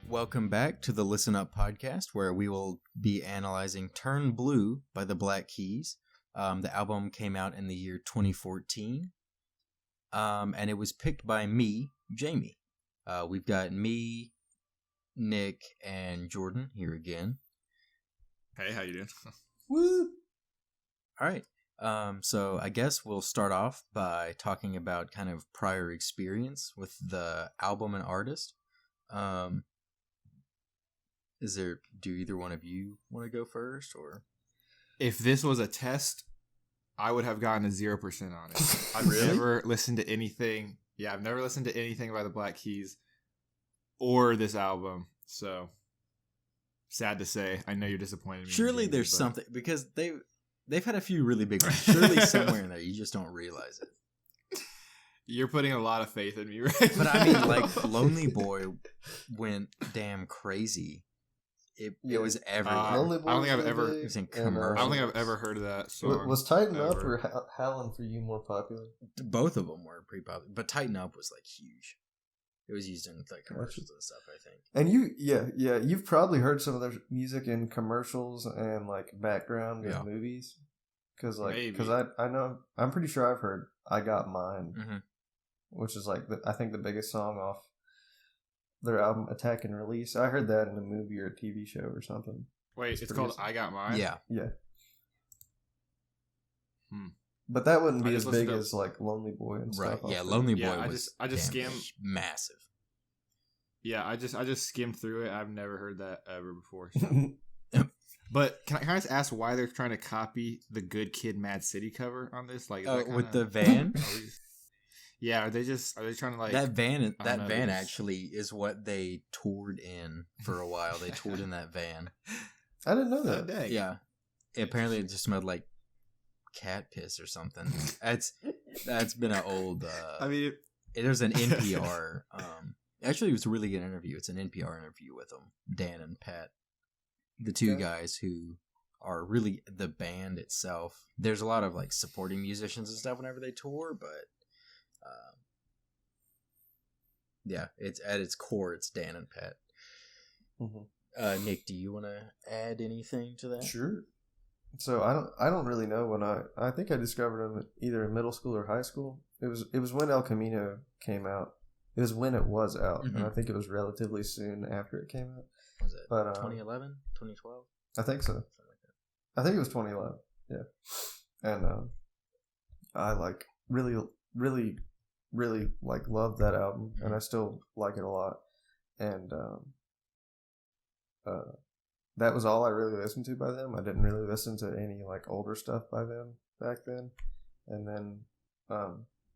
Welcome back to the Listen Up podcast, where we will be analyzing Turn Blue by the Black Keys. The album came out in the year 2014, and it was picked by me, Jamie. We've got me, Nick, and Jordan here again. Hey, how you doing? Woo! All right. So I guess we'll start off by talking about kind of prior experience with the album and artist. Do either one of you want to go first, or? If this was a test, I would have gotten a 0% on it. I've Really? never listened to anything. Yeah, I've never listened to anything by the Black Keys or this album. So sad to say, I know you're disappointed. Surely there's something, because they've had a few really big ones. Surely somewhere in there you just don't realize it. You're putting a lot of faith in me, right? But I mean, like, Lonely Boy went damn crazy. It was everywhere. Lonely Boy I don't think I've ever. It was in I commercials. don't think I've ever heard of that song. Was Tighten Up ever. or Howlin' for You more popular? Both of them were pretty popular, but Tighten Up was like huge. It was used in like commercials and stuff, I think. And you've probably heard some of their music in commercials and like background in movies, because I know, I'm pretty sure I've heard "I Got Mine," which is like I think the biggest song off their album Attack and Release. I heard that in a movie or a TV show or something. Wait, it's called "I Got Mine"? Yeah. But that wouldn't be I as just big listened to- as like Lonely Boy and Right. stuff. Yeah, Lonely Boy Yeah, was I just damn skimmed. massive. Yeah, I just skimmed through it. I've never heard that ever before. So. But can I just ask why they're trying to copy the Good Kid, Mad City cover on this? Like, is that With kinda- the van? Yeah, are they trying to like that van I don't know, van just- actually is what they toured in for a while. They toured in that van. I didn't know Oh, that. dang. Yeah. Apparently it just smelled like cat piss or something. That's been an old I mean, there's an NPR actually it was a really good interview. It's an NPR interview with them, Dan and Pat. The two guys who are really the band itself. There's a lot of like supporting musicians and stuff whenever they tour, but yeah, it's at its core, it's Dan and Pat. Mm-hmm. Nick, do you want to add anything to that? Sure. So I don't really know when I think I discovered them either in middle school or high school. It was when El Camino came out. It was when it was out, and I think it was relatively soon after it came out. Was it But 2011, 2012? I think so. Something like that. I think it was 2011. Yeah, and I like really like loved that album, and I still like it a lot. And that was all I really listened to by them. I didn't really listen to any like older stuff by them back then. And then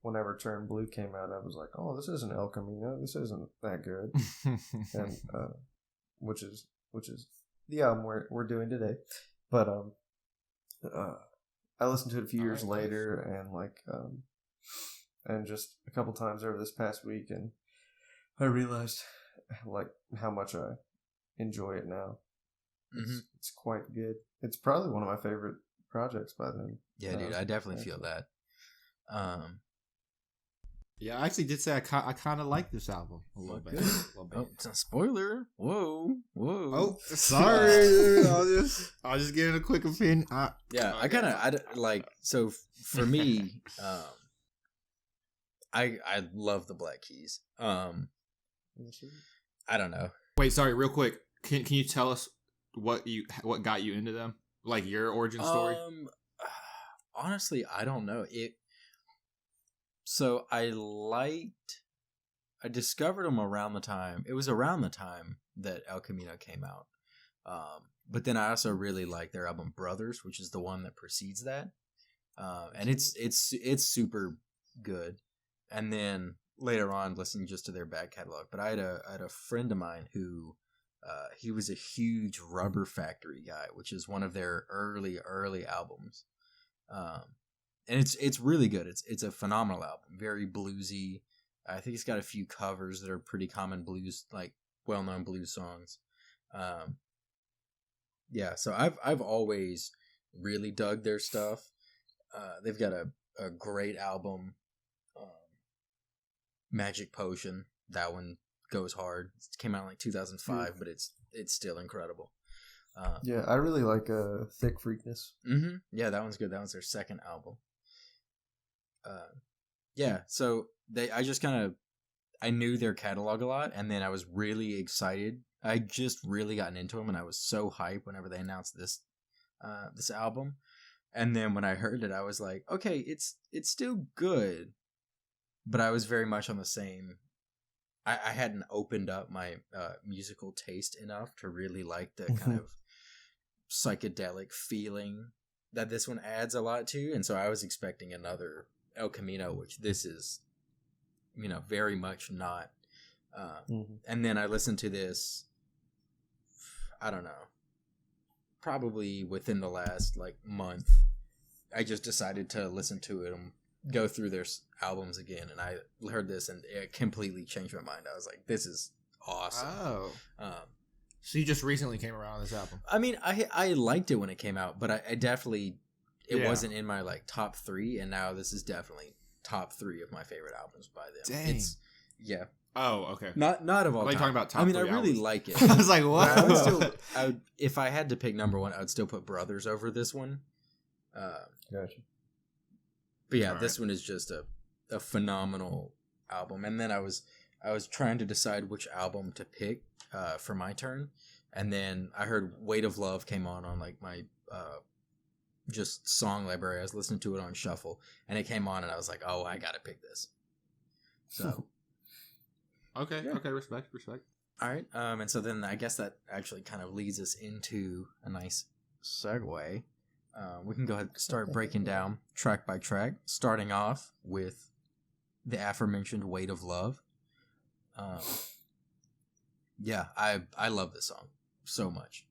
whenever Turn Blue came out, I was like, oh, this isn't El Camino. This isn't that good. And which is the album we're doing today. But I listened to it a few years later, and like and just a couple times over this past week, and I realized like how much I enjoy it now. It's quite good. It's probably one of my favorite projects by them. Yeah, dude, I definitely feel that. Yeah, I actually did say I kind of like this album a little bit. Oh, it's a spoiler. Whoa. Oh, sorry. I'll just give it a quick opinion. Yeah, I like, so for me, I love the Black Keys. I don't know. Wait, sorry, real quick. Can you tell us what got you into them? Like your origin story? Honestly, I don't know. So I discovered them around the time. It was around the time that El Camino came out. But then I also really like their album Brothers, which is the one that precedes that. And it's super good. And then later on, listening just to their back catalog. But I had a friend of mine who he was a huge Rubber Factory guy, which is one of their early albums. and it's really good. It's a phenomenal album, very bluesy. I think it's got a few covers that are pretty common blues, like well-known blues songs. Yeah, so I've always really dug their stuff. They've got a great album, Magic Potion. That one goes hard. It came out in like 2005, but it's still incredible. Yeah, I really like Thick Freakness. Mm-hmm. Yeah, that one's good. That one's their second album. Yeah, so I knew their catalog a lot, and then I was really excited. I just really gotten into them, and I was so hyped whenever they announced this album. And then when I heard it, I was like, okay, it's still good, but I was very much on the same. I hadn't opened up my musical taste enough to really like the kind of psychedelic feeling that this one adds a lot to, and so I was expecting another El Camino, which this is, very much not. And then I listened to this, I don't know, probably within the last month. I just decided to listen to it and go through their albums again, and I heard this and it completely changed my mind. I was like, this is awesome. Oh. So you just recently came around on this album? I mean, I liked it when it came out, but I definitely, it wasn't in my top 3, and now this is definitely top 3 of my favorite albums by them. Dang. Yeah. Oh, okay. Not of all time. Talking about top 3 I really albums. like it. I was like, what? I would, if I had to pick number 1, I would still put Brothers over this one. Gotcha. But yeah, this one is just a phenomenal album. And then I was trying to decide which album to pick for my turn, and then I heard Weight of Love came on my just song library. I was listening to it on shuffle, and it came on, and I was like, oh, I gotta pick this. So okay, respect. All right, and so then I guess that actually kind of leads us into a nice segue. We can go ahead and start breaking down track by track, starting off with the aforementioned Weight of Love. Yeah, I love this song so much.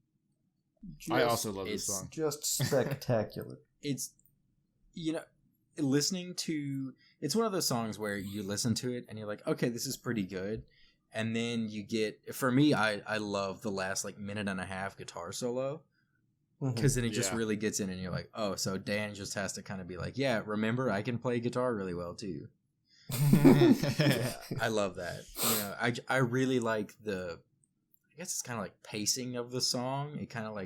I also love this song. Just spectacular. It's, listening to, it's one of those songs where you listen to it and you're like, okay, this is pretty good. And then you get, for me, I love the last minute and a half guitar solo. Because then it just really gets in and you're like, oh, so Dan just has to kind of be like, yeah, remember, I can play guitar really well too. Yeah, I love that. I really like I guess it's kind of like pacing of the song. It kind of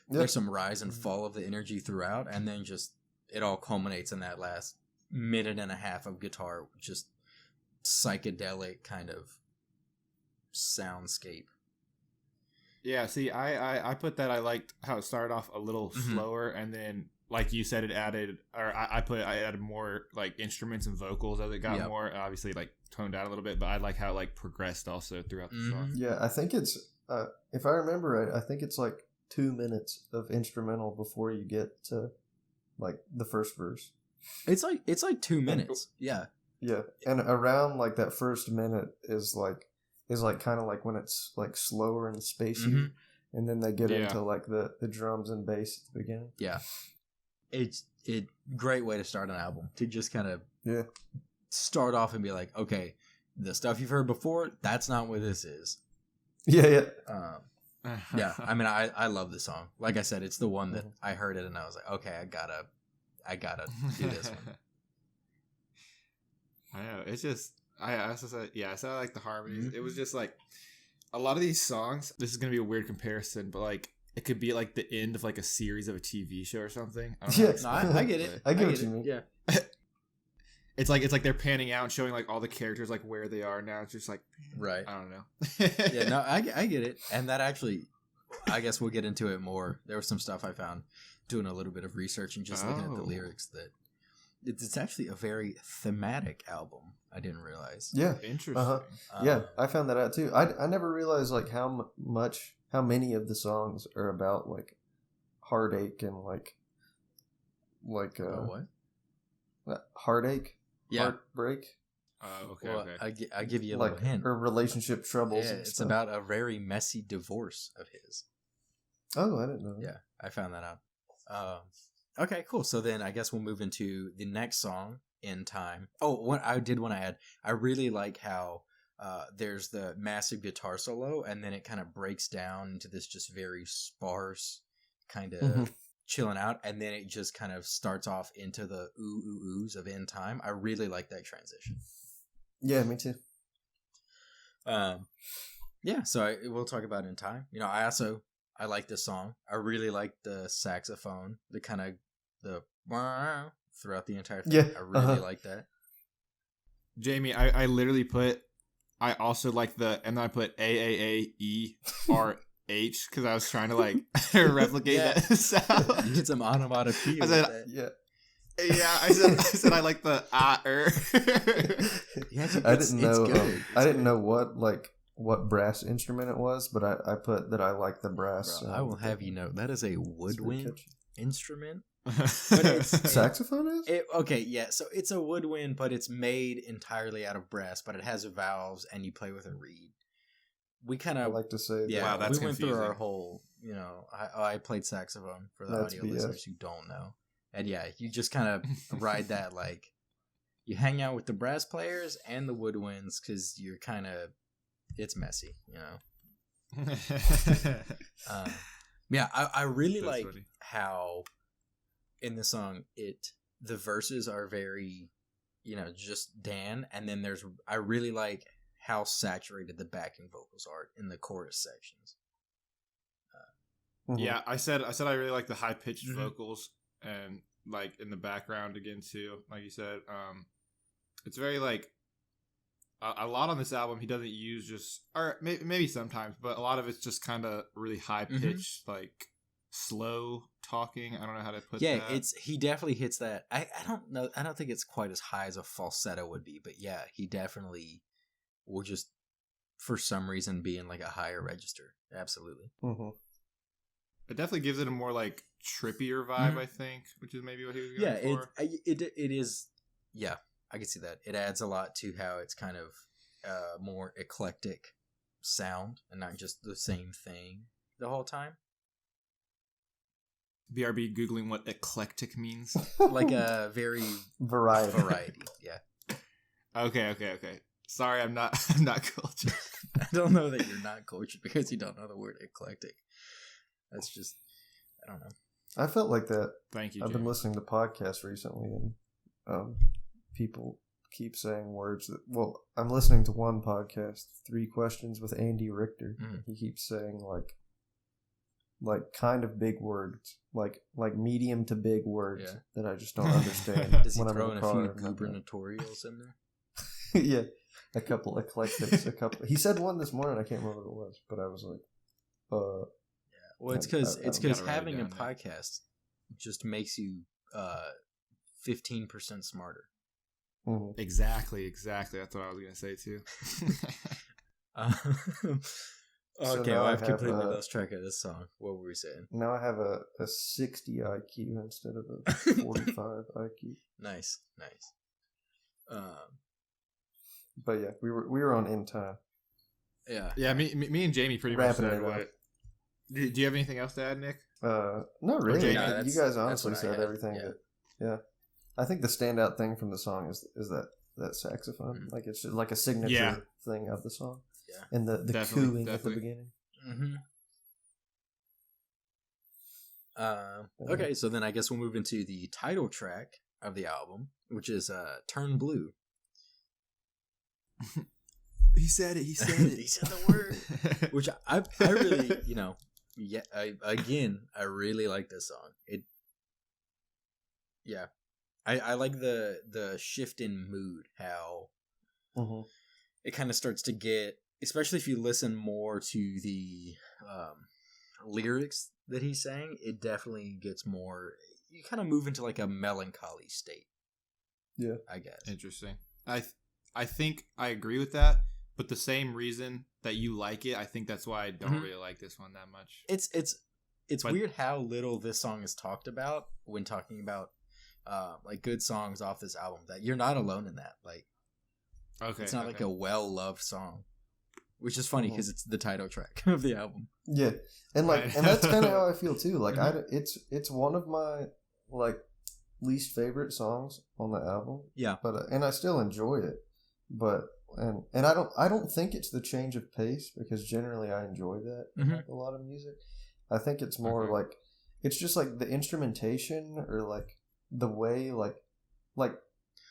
there's some rise and fall of the energy throughout, and then just it all culminates in that last minute and a half of guitar, just psychedelic kind of soundscape. Yeah, see, I put that. I liked how it started off a little slower, and then, like you said, it added, or I added more instruments and vocals as it got more obviously toned out a little bit. But I like how it progressed also throughout the song. Yeah, I think it's if I remember right, I think it's 2 minutes of instrumental before you get to the first verse. It's 2 minutes. Yeah. Yeah, and around that first minute is kind of when it's slower and spacey, and then they get into the drums and bass at the beginning. Yeah, it's great way to start an album, to just kind of start off and be like, okay, the stuff you've heard before, that's not what this is. Yeah. I mean, I love this song. Like I said, it's the one that I heard it and I was like, okay, I gotta do this one. I know, it's just. I also said, I like the harmonies. It was just a lot of these songs. This is gonna be a weird comparison, but it could be the end of a series of a TV show or something. I get it. I get what you mean. Yeah. It's like they're panning out and showing all the characters where they are now. It's just right. I don't know. Yeah, no, I get it, and that actually, I guess we'll get into it more. There was some stuff I found doing a little bit of research and just looking at the lyrics that it's actually a very thematic album. I didn't realize. Yeah, interesting. Yeah, I found that out too. I never realized how many of the songs are about heartache and what? Heartache, heartbreak. Okay. Well, okay. I give you a little hint. Or relationship troubles. Yeah, it's about a very messy divorce of his. Oh, I didn't know. Yeah, I found that out. Okay, cool. So then I guess we'll move into the next song, In Time. Oh, what I did want to add, I really like how there's the massive guitar solo, and then it kind of breaks down into this just very sparse kind of chilling out, and then it just kind of starts off into the ooh ooh oohs of In Time. I really like that transition. Yeah, me too. Yeah, so we'll talk about In Time. You know, I like this song. I really like the saxophone, the kind of the throughout the entire thing. Yeah, I really like that. Jamie, I literally put. I also like and then I put AAAERH because I was trying to like replicate that sound. You did some onomatopoeia. I said, yeah. Yeah, I said I like the Yeah, I didn't know. I didn't know what brass instrument it was, but I put that I like the brass. Bro, I will have you know that is a woodwind instrument. But it's, saxophone is? Okay, yeah. So it's a woodwind, but it's made entirely out of brass, but it has valves, and you play with a reed. We kind of like to say, yeah. Wow, that's we went confusing. through our whole, you know. I played saxophone for the audio listeners who don't know, and yeah, you just kind of ride that like you hang out with the brass players and the woodwinds because you're kind of it's messy, you know. Yeah, I really that's like funny. How in the song the verses are very, you know, just Dan, and then I really like how saturated the backing vocals are in the chorus sections. Yeah, I said I really like the high pitched vocals and like in the background again too. Like you said, it's very like a lot on this album. He doesn't use just or maybe sometimes, but a lot of it's just kind of really high pitched, like slow talking. I don't know how to put that. Yeah, he definitely hits that. I don't know. I don't think it's quite as high as a falsetto would be, but yeah, he definitely will just for some reason be in like a higher register. Absolutely. It definitely gives it a more like trippier vibe, I think, which is maybe what he was going for. It is. Yeah, I can see that. It adds a lot to how it's kind of more eclectic sound and not just the same thing the whole time. BRB Googling what eclectic means. Like a very variety. Yeah. Okay. Sorry, I'm not cultured. I don't know that you're not cultured because you don't know the word eclectic. That's just, I don't know. I felt like that. Thank you, I've Jay. been listening to podcasts recently, and people keep saying words that... Well, I'm listening to one podcast, 3 Questions with Andy Richter. He keeps saying, like kind of big words, like medium to big words that I just don't understand. Does he throw in a few gubernatorials in there? Yeah, a couple eclectics, a couple. He said one this morning. I can't remember what it was, but I was like, Well, it's because having a podcast just makes you 15% smarter. Exactly. That's what I was gonna say too. Okay, well, I've completely lost track of this song. What were we saying? Now I have a 60 IQ instead of a 45 IQ. Nice. But yeah, we were on In Time. Yeah. Me and Jamie pretty much said what. Do you have anything else to add, Nick? Not really. No, you guys honestly said everything. Yeah. I think the standout thing from the song is that saxophone. Like it's just like a signature thing of the song. Yeah. And the cooing at the beginning. Okay, so then I guess we'll move into the title track of the album, which is Turn Blue. He said it. He said the word. Which I really, you know, I really like this song. I like the shift in mood, how it kind of starts to get, especially if you listen more to the lyrics that he's saying, it definitely gets more, you kind of move into like a melancholy state. Yeah. I guess. Interesting. I think I agree with that, but the same reason that you like it, I think that's why I don't really like this one that much. It's weird how little this song is talked about when talking about like good songs off this album, that you're not alone in that. Like, it's not like a well-loved song, which is funny because it's the title track of the album. Yeah, and that's kind of how I feel too. Like it's one of my like least favorite songs on the album. Yeah, but and I still enjoy it, but and I don't think it's the change of pace, because generally I enjoy that in like a lot of music. I think it's more like it's just like the instrumentation, or like the way like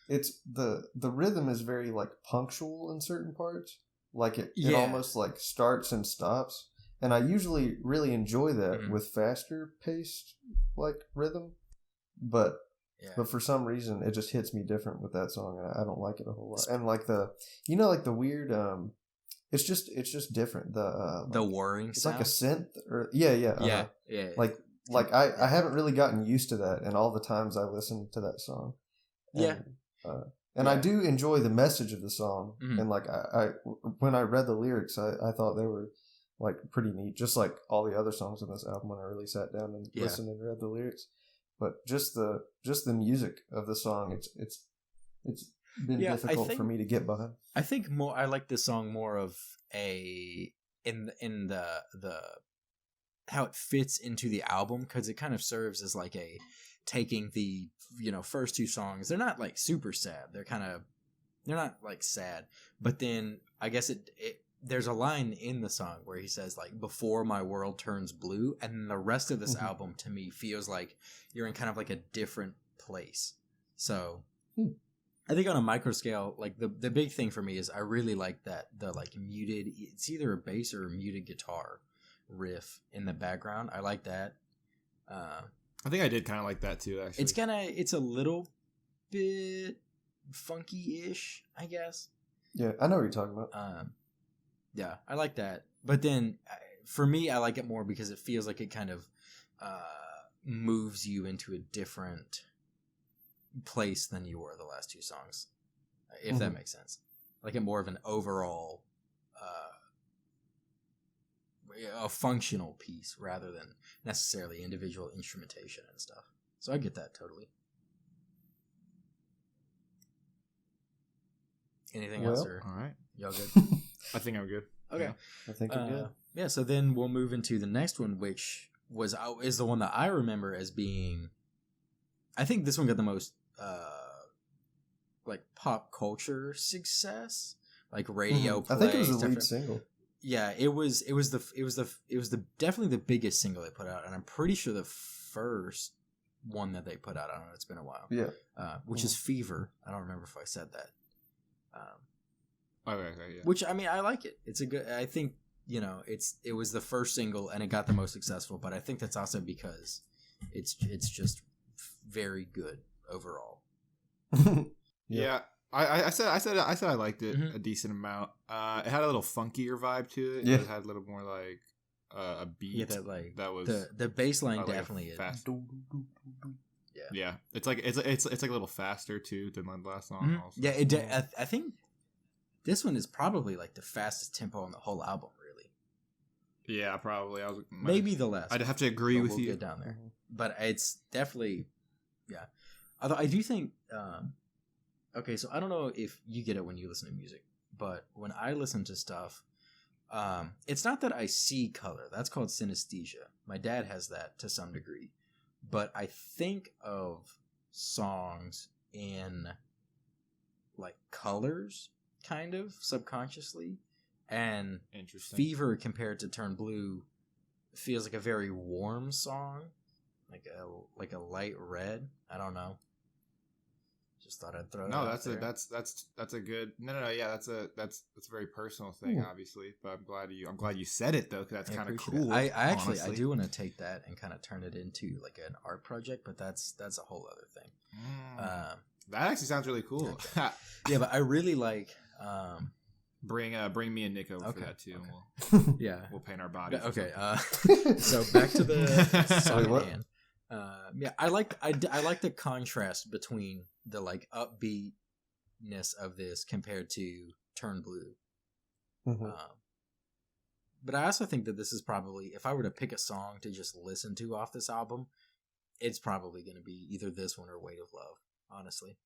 it's the rhythm is very like punctual in certain parts. Like it almost like starts and stops. And I usually really enjoy that with faster paced like rhythm. But for some reason it just hits me different with that song, and I don't like it a whole lot. And like the like the weird it's just different. The whirring it's sound? like a synth, or yeah. Like I haven't really gotten used to that in all the times I listen to that song. And I do enjoy the message of the song. And like I when I read the lyrics, I thought they were like pretty neat, just like all the other songs on this album when I really sat down and listened and read the lyrics. But just the music of the song, it's been difficult for me to get behind. I think I like this song more of in the how it fits into the album, because it kind of serves as like a taking the first two songs. They're not like super sad. They're not like sad. But then I guess there's a line in the song where he says like, "Before my world turns blue," and the rest of this album to me feels like you're in kind of like a different place. So I think on a micro scale, like the big thing for me is I really like that the like muted, it's either a bass or a muted guitar riff in the background. I like that. I think I did kind of like that too, actually. It's a little bit funky-ish, I guess. Yeah, I know what you're talking about. Yeah, I like that. But then for me, I like it more because it feels like it kind of moves you into a different place than you were the last two songs, if that makes sense. Like it more of an overall a functional piece rather than necessarily individual instrumentation and stuff. So I get that totally. Anything else? Or all right, y'all good? I think I'm good. Okay, yeah. I think I'm good. Yeah, so then we'll move into the next one, which is the one that I remember as being. I think this one got the most like pop culture success, like radio play. I think it was the lead single. Yeah, it was definitely the biggest single they put out, and I'm pretty sure the first one that they put out. I don't know, it's been a while. Yeah, which is Fever. I don't remember if I said that. Okay, yeah. Which, I mean, I like it. It's a good. I think it was the first single and it got the most successful, but I think that's also because it's just very good overall. Yeah. I said I liked it a decent amount. It had a little funkier vibe to it. Yeah. It had a little more like a beat. Yeah, that was the bass line definitely like is. Yeah. It's like a little faster too than the last song. Also. Yeah, I think this one is probably like the fastest tempo on the whole album. Really. Yeah, probably. Maybe the last. I'd have to agree with you. We'll get down there, but it's definitely Although I do think. Okay, so I don't know if you get it when you listen to music, but when I listen to stuff, it's not that I see color. That's called synesthesia. My dad has that to some degree. But I think of songs in, like, colors, kind of, subconsciously. And Fever, compared to Turn Blue, feels like a very warm song. Like a light red. I don't know. Just thought I'd throw that out there. That's a good yeah, that's a very personal thing, obviously, but I'm glad you said it though, because that's kind of cool. I actually I do want to take that and kind of turn it into like an art project, but that's a whole other thing. That actually sounds really cool. Yeah, but I really like bring me and Nick over for that too. Okay. And we'll paint our bodies. Okay, so back to the song at hand. I like the contrast between the like upbeatness of this compared to Turn Blue. But I also think that this is probably, if I were to pick a song to just listen to off this album, it's probably going to be either this one or Weight of Love, honestly.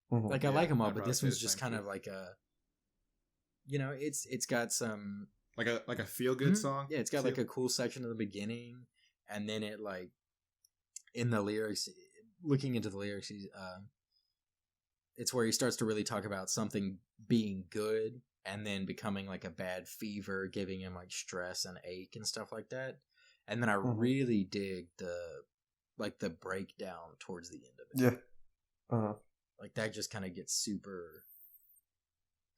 Like I like them all, but this one's just kind of like a, it's got some like a feel good song. Yeah, it's got like a cool section in the beginning, and then it like in the lyrics, looking into the lyrics, it's where he starts to really talk about something being good and then becoming like a bad fever, giving him like stress and ache and stuff like that. And then I really dig the breakdown towards the end of it. Yeah. Like that just kind of gets super,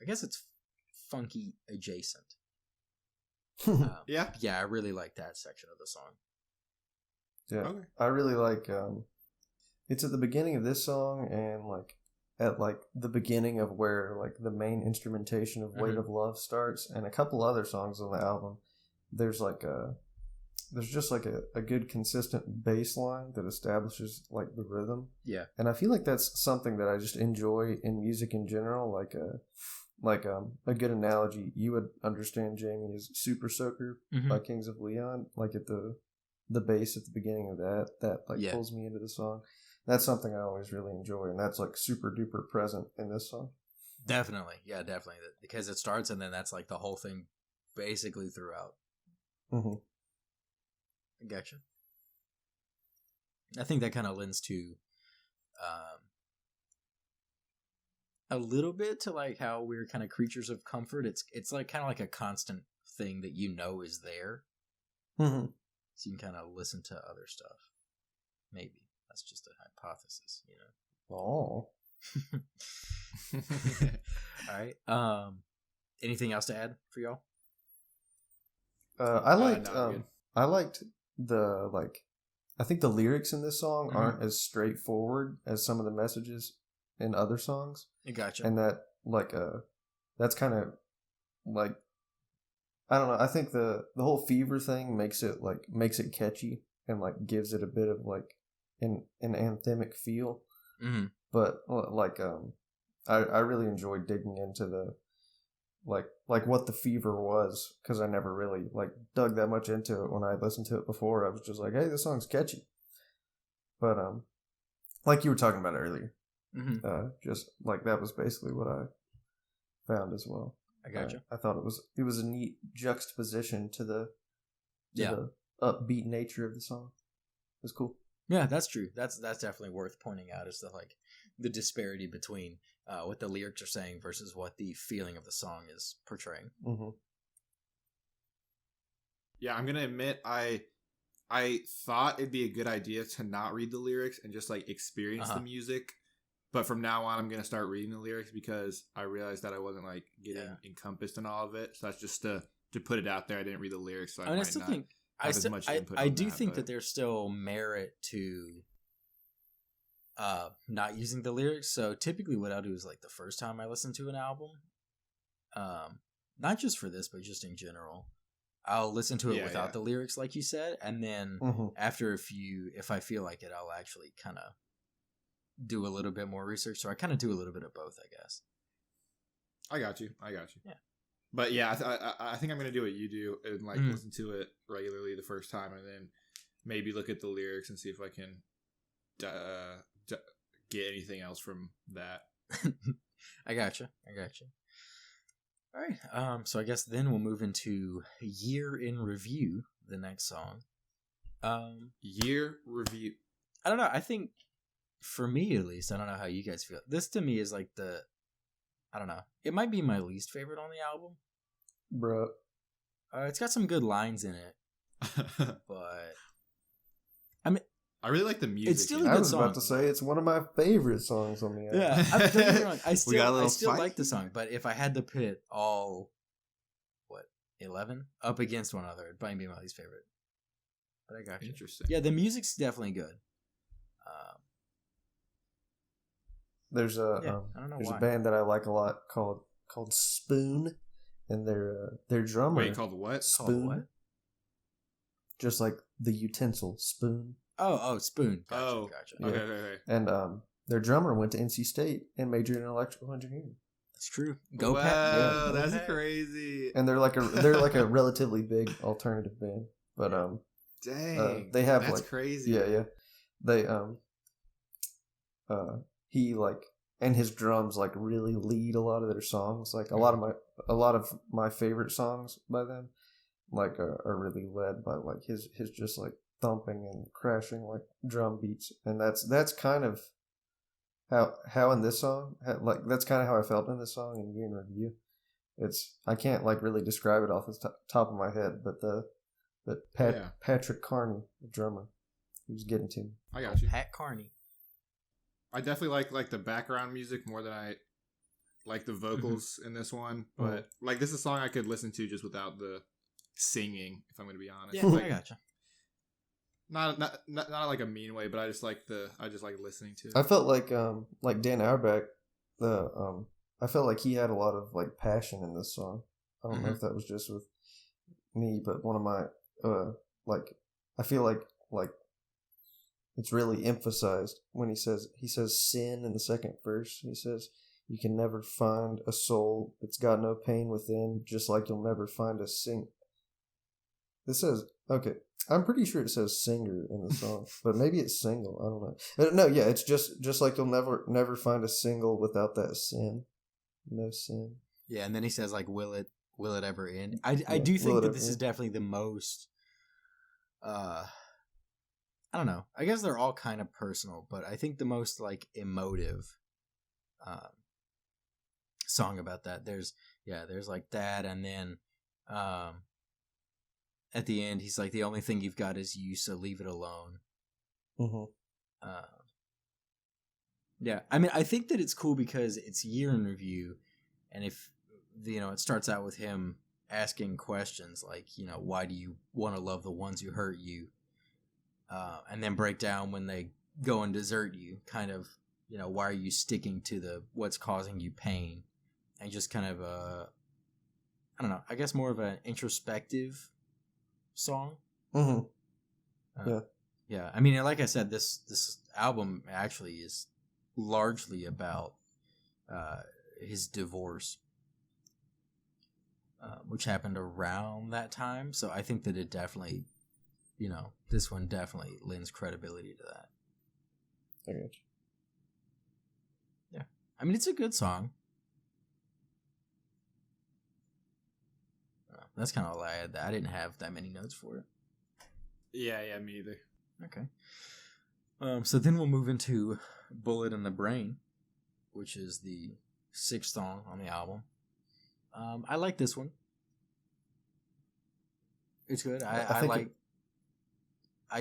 I guess it's funky adjacent. Yeah. Yeah, I really like that section of the song. Yeah. Okay. I really like, it's at the beginning of this song and like at like the beginning of where like the main instrumentation of Weight of Love starts, and a couple other songs on the album. There's just like a good consistent bass line that establishes like the rhythm. Yeah. And I feel like that's something that I just enjoy in music in general. Like a good analogy you would understand, Jamie, is Super Soaker by Kings of Leon. Like at the bass at the beginning of that pulls me into the song. That's something I always really enjoy, and that's like super duper present in this song. Definitely. Yeah, definitely. Because it starts and then that's like the whole thing basically throughout. Mm-hmm. I gotcha. I think that kind of lends to a little bit to like how we're kind of creatures of comfort. It's like kind of like a constant thing that you know is there. Mm-hmm. So you can kind of listen to other stuff. Maybe. That's just a hypothesis, you know. Oh. All right. Anything else to add for y'all? I liked the like. I think the lyrics in this song aren't as straightforward as some of the messages in other songs. Gotcha. And that like that's kind of like, I don't know. I think the whole fever thing makes it catchy and like gives it a bit of like an anthemic feel. Mm-hmm. But like I really enjoyed digging into the like what the fever was, because I never really like dug that much into it when I listened to it before. I was just like, hey, this song's catchy. But like you were talking about earlier, just like that was basically what I found as well. I gotcha. I thought it was a neat juxtaposition to the upbeat nature of the song. It was cool. Yeah, that's true. That's definitely worth pointing out, is the disparity between what the lyrics are saying versus what the feeling of the song is portraying. Mm-hmm. Yeah, I'm gonna admit I thought it'd be a good idea to not read the lyrics and just like experience the music. But from now on, I'm gonna start reading the lyrics because I realized that I wasn't like getting encompassed in all of it. So that's just to put it out there. I didn't read the lyrics, so I still think I do think that there's still merit to not using the lyrics. So typically what I'll do is like the first time I listen to an album, not just for this, but just in general, I'll listen to it without the lyrics, like you said, and then after if I feel like it, I'll actually kind of do a little bit more research. So I kind of do a little bit of both, I guess. I got you. Yeah. But yeah, I think I'm going to do what you do and like listen to it regularly the first time, and then maybe look at the lyrics and see if I can get anything else from that. I gotcha. All right. So I guess then we'll move into Year in Review, the next song. Year Review. I don't know. I think for me, at least, I don't know how you guys feel. This to me is like I don't know. It might be my least favorite on the album. Bro. It's got some good lines in it. But I mean, I really like the music. It's still a good song. I was about to say it's one of my favorite songs on the album. Yeah, I still like the song, but if I had to pit all 11 up against one another, it'd probably be my least favorite. But I got you. Interesting. Yeah, the music's definitely good. There's a band that I like a lot called Spoon, and their drummer. Wait, called what? Spoon. Called what? Just like the utensil spoon. Oh, Spoon. Gotcha. Yeah. Okay. And their drummer went to NC State and majored in electrical engineering. That's true. Go Pack. Yeah, that's crazy. And they're like a relatively big alternative band, but dang, they have that's crazy. Yeah. They he like, and his drums like really lead a lot of their songs. Like a lot of my favorite songs by them like are really led by like his just like thumping and crashing like drum beats, and that's kind of how in this song, like that's kind of how I felt in this song in Year in Review. I can't like really describe it off the top of my head, but Patrick Carney, the drummer, he was getting to me. I got you. Pat Carney. I definitely like the background music more than I like the vocals in this one, but like this is a song I could listen to just without the singing, if I'm going to be honest. Yeah, like, I gotcha. Not like a mean way, but I just like listening to it. I felt like Dan Auerbach, I felt like he had a lot of like passion in this song. I don't know if that was just with me, but one of my I feel like it's really emphasized when he says sin in the second verse. He says, "You can never find a soul that's got no pain within, just like you'll never find a sing." This says, okay, I'm pretty sure it says singer in the song, but maybe it's single. I don't know. But no, yeah, it's just like you'll never find a single without that sin. No sin. Yeah, and then he says like, "Will it ever end?" I do think that this is definitely the most. I don't know. I guess they're all kind of personal, but I think the most like emotive song about that. There's like that, and then at the end he's like, "The only thing you've got is you, so leave it alone." Yeah, I mean, I think that it's cool because it's Year in Review, and if it starts out with him asking questions like, why do you want to love the ones who hurt you? And then break down when they go and desert you, kind of, why are you sticking to what's causing you pain? And just kind of I don't know, I guess more of an introspective song. Yeah. I mean, like I said, this album actually is largely about his divorce, which happened around that time. So I think that it definitely, this one definitely lends credibility to that. I got you. Yeah. I mean, it's a good song. That's kind of all I had. I didn't have that many notes for it. Yeah, me either. Okay. So then we'll move into Bullet in the Brain, which is the 6th song on the album. I like this one. It's good. I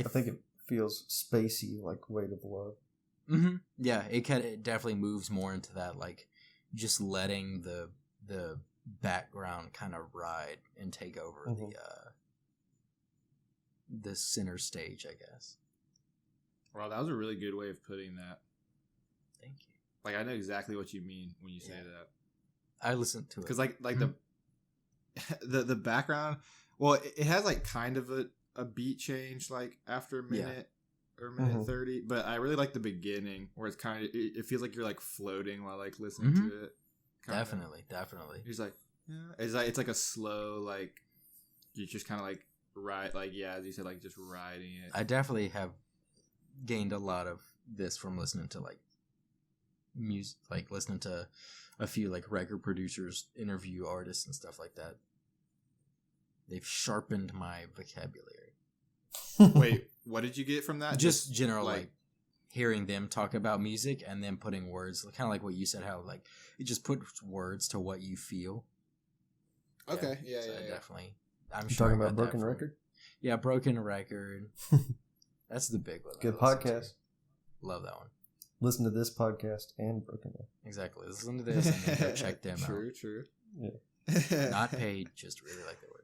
think it feels spacey, like Weight of Love. Mm-hmm. Yeah, it definitely moves more into that, like just letting the background kind of ride and take over the center stage, I guess. Wow, that was a really good way of putting that. Thank you. Like, I know exactly what you mean when you say that. I listened to it because like the background. Well, it has like kind of a beat change like after a minute or a minute 30, but I really like the beginning where it's kind of it feels like you're like floating while like listening to it. Definitely. He's like, it's like a slow, like you just kind of like ride, like as you said, like just riding it. I definitely have gained a lot of this from listening to like music, like listening to a few like record producers interview artists and stuff like that. They've sharpened my vocabulary. Wait, what did you get from that? Just general like hearing them talk about music and then putting words, kind of like what you said, how like it just puts words to what you feel. Okay, yeah. Definitely. I'm sure talking about Broken Record. Yeah, Broken Record. That's the big one. Good podcast. Love that one. Listen to this podcast and Broken Record. Exactly. Listen to this and then go check them out. True. Yeah. Not paid, just really like the word.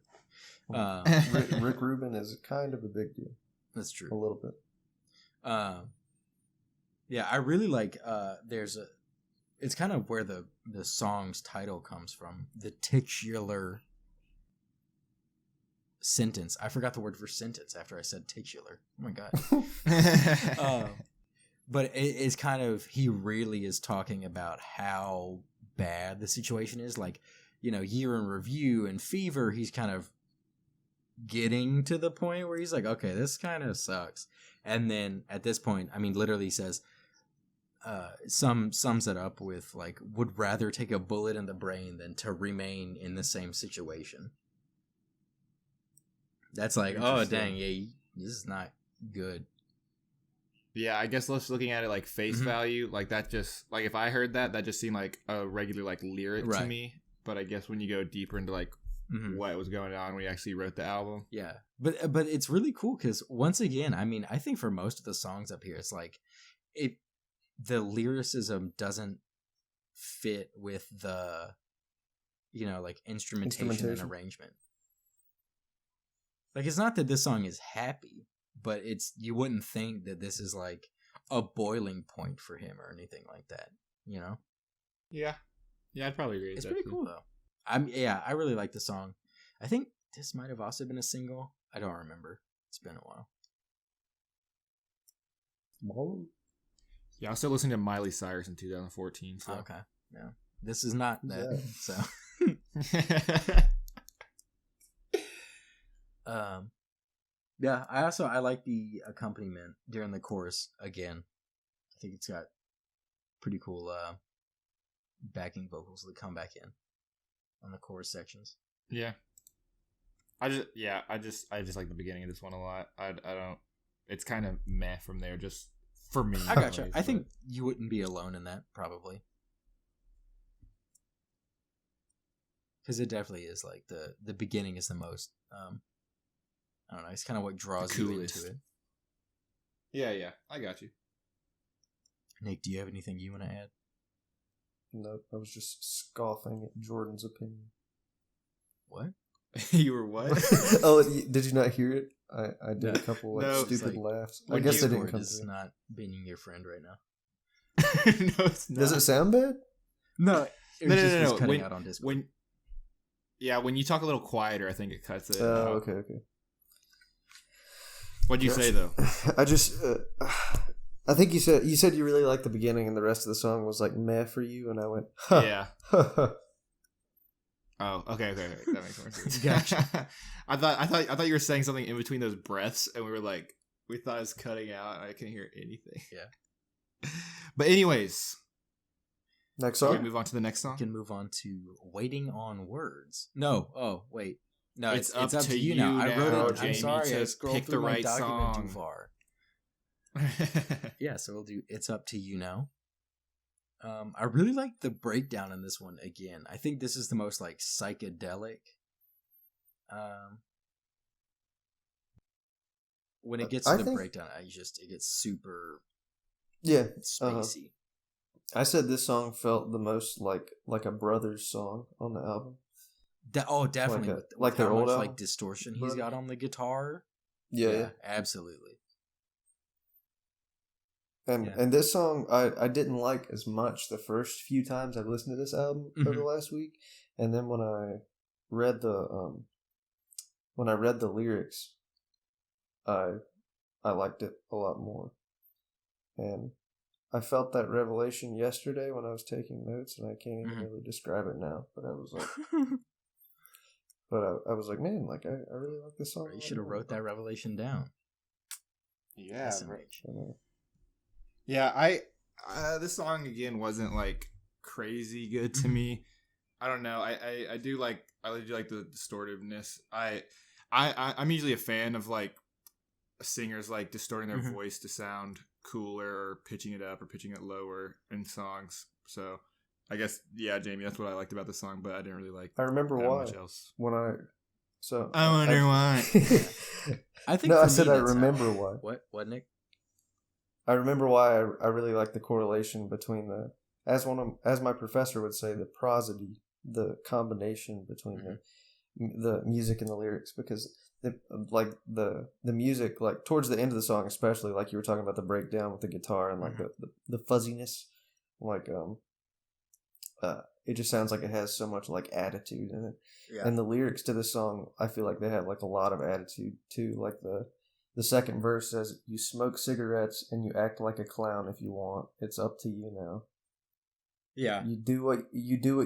Rick Rubin is kind of a big deal. That's true. A little bit. Yeah, I really like. It's kind of where the song's title comes from. The titular sentence. I forgot the word for sentence after I said titular. Oh my god. But it's kind of, he really is talking about how bad the situation is. Like, Year in Review and Fever, he's kind of getting to the point where he's like, okay, this kind of sucks. And then at this point, I mean, literally says, sums it up with like, would rather take a bullet in the brain than to remain in the same situation. That's like, oh dang, yeah, this is not good. Yeah, I guess let's looking at it like face value, like that just like if I heard that just seemed like a regular like lyric to me. But I guess when you go deeper into like what was going on when he actually wrote the album, yeah. But it's really cool because once again, I mean, I think for most of the songs up here, it's like the lyricism doesn't fit with the like instrumentation and arrangement. Like, it's not that this song is happy, but you wouldn't think that this is like a boiling point for him or anything like that, Yeah, I'd probably agree. It's pretty cool though. I really like the song. I think this might have also been a single. I don't remember. It's been a while. Yeah, I was still listening to Miley Cyrus in 2014. So. Okay, yeah, this is not that. So. Yeah, I like the accompaniment during the chorus again. I think it's got pretty cool backing vocals that come back in on the chorus sections. Yeah. I just like the beginning of this one a lot. I don't, it's kind of meh from there, just for me. I gotcha. I think you wouldn't be alone in that, probably. Because it definitely is like the beginning is the most I don't know, it's kind of what draws you into it. Yeah, I got you. Nick, do you have anything you want to add? Nope, I was just scoffing at Jordan's opinion. What? You were what? Oh, did you not hear it? I did a couple stupid laughs. I guess they didn't come through. Not being your friend right now. No, it's not. Does it sound bad? No. No. Cutting out on Discord. When you talk a little quieter, I think it cuts it. Oh, okay. What'd you say though? I just, I think you said you really liked the beginning, and the rest of the song was like meh for you, and I went, huh. Yeah. Oh, okay, that makes more sense. Gotcha. I thought you were saying something in between those breaths, and we thought it was cutting out. And I couldn't hear anything. Yeah. But anyways, next song. Can we move on to the next song? We can move on to "Waiting on Words." No. Oh, wait. No, it's up to you now. I wrote it. Jamie, I'm sorry. I scrolled pick through the right my document song. too far. Yeah, so we'll do "It's Up to You Now." I really like the breakdown in this one again. I think this is the most like psychedelic. When it gets to the breakdown, it gets super spacey. I said this song felt the most like a Brothers song on the album. Definitely. Like their old album? Like distortion he's got on the guitar. Yeah, absolutely. And this song I didn't like as much the first few times I listened to this album over the last week, and then when I read the lyrics, I liked it a lot more, and I felt that revelation yesterday when I was taking notes, and I can't even really describe it now. But I was like, man, like I really like this song. You should have wrote that revelation down. Yeah, yeah. I this song again wasn't like crazy good to me. I don't know. I do like the distortiveness. I'm usually a fan of like singers like distorting their voice to sound cooler or pitching it up or pitching it lower in songs. So I guess Jamie, that's what I liked about the song, but I didn't really like. I remember why much else. when I wonder why. I think I said I remember why. What Nick? I remember why I really like the correlation between as my professor would say, the prosody, the combination between the music and the lyrics, because the music, like towards the end of the song especially, like you were talking about the breakdown with the guitar and like the fuzziness, like it just sounds like it has so much like attitude in it. And the lyrics to the song, I feel like they have like a lot of attitude too. Like the second verse says, "You smoke cigarettes and you act like a clown if you want. It's up to you now." Yeah. You do what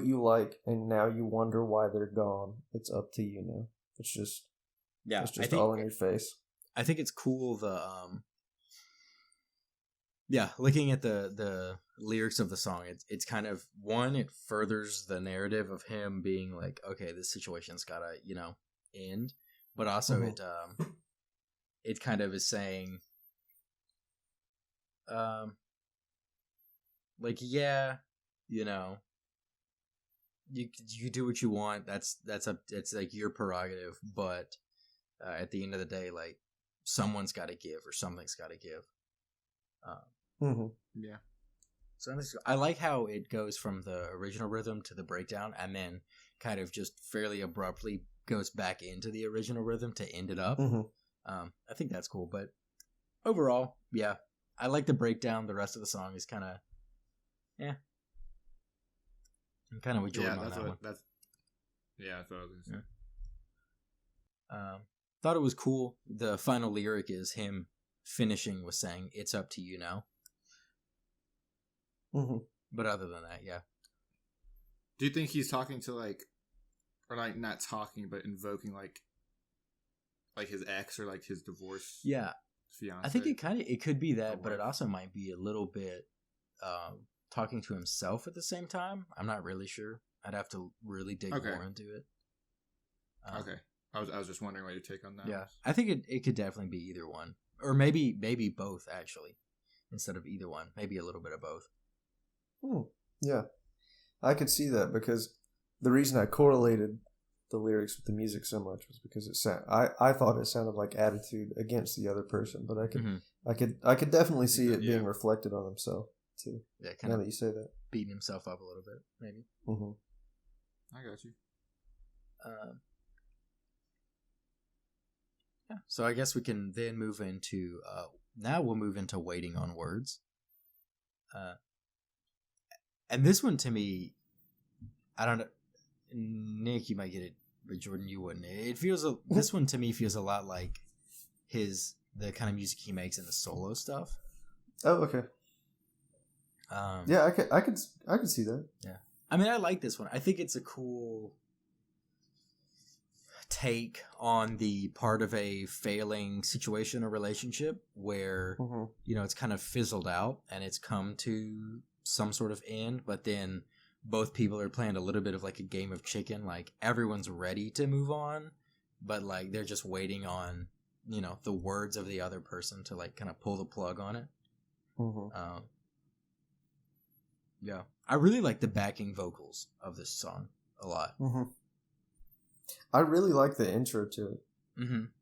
you like, and now you wonder why they're gone. It's up to you now. It's just all in your face. I think it's cool looking at the lyrics of the song, it's kind of it furthers the narrative of him being like, okay, this situation's gotta, end. But also it kind of is saying like, yeah, you know, you do what you want. That's up. It's like your prerogative. But at the end of the day, like, someone's got to give, or something's got to give. Yeah. So I like how it goes from the original rhythm to the breakdown, and then kind of just fairly abruptly goes back into the original rhythm to end it up. I think that's cool. But overall, yeah, I like the breakdown. The rest of the song is kind of, yeah. I'm kind of with Jordan on that one. That's what I was going to say. Thought it was cool. The final lyric is him finishing with saying, "It's up to you now." But other than that, yeah. Do you think he's talking to, like, or like not talking, but invoking like his ex or like his divorce? Yeah, fiance? I think it could be that, but it also might be a little bit talking to himself at the same time. I'm not really sure. I'd have to really dig more into it. Okay, I was just wondering what your take on that. Yeah, I think it could definitely be either one, or maybe both actually, instead of either one. Maybe a little bit of both. Yeah, I could see that, because the reason I correlated the lyrics with the music so much was because I thought it sounded like attitude against the other person, but I could definitely see it being reflected on himself too. Yeah, now that you say that, beating himself up a little bit, maybe. I got you. Yeah, so I guess we can then move into now we'll move into Waiting on Words. And this one, to me, I don't know, Nick, you might get it, but Jordan, you wouldn't. It feels this one to me feels a lot like the kind of music he makes in the solo stuff. Oh, okay. Yeah, I could see that. Yeah, I mean, I like this one. I think it's a cool take on the part of a failing situation or relationship where it's kind of fizzled out and it's come to some sort of end, but then both people are playing a little bit of like a game of chicken. Like, everyone's ready to move on, but like they're just waiting on the words of the other person to like kind of pull the plug on it. Yeah, I really like the backing vocals of this song a lot. I really like the intro to it.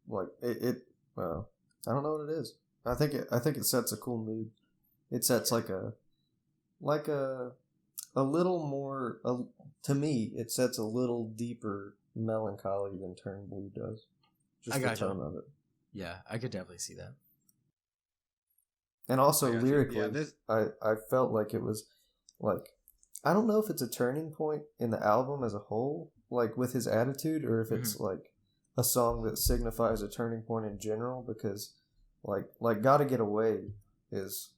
Like it I don't know what it is. I think it sets a cool mood. It sets like a little more, to me, it sets a little deeper melancholy than Turn Blue does. Just the tone of it. Yeah, I could definitely see that. And also lyrically, I felt like it was like, I don't know if it's a turning point in the album as a whole, like with his attitude, or if it's like a song that signifies a turning point in general, because like Gotta Get Away is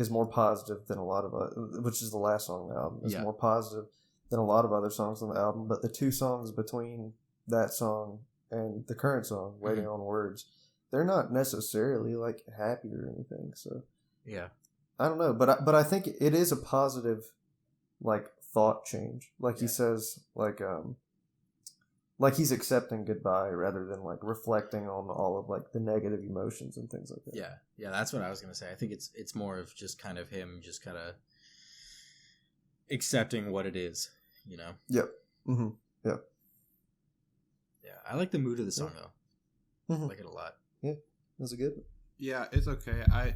more positive than a lot of which is the last song on the album. It's more positive than a lot of other songs on the album, but the two songs between that song and the current song, Waiting on Words, they're not necessarily like happy or anything. So yeah, I don't know, but I think it is a positive like thought change. Like he says, like he's accepting goodbye rather than like reflecting on all of like the negative emotions and things like that. Yeah, that's what I was gonna say. I think it's more of just kind of him just kind of accepting what it is, Yep. Yep. Yeah, I like the mood of the song though. I like it a lot. Yeah, that's a good one. Yeah, it's okay. I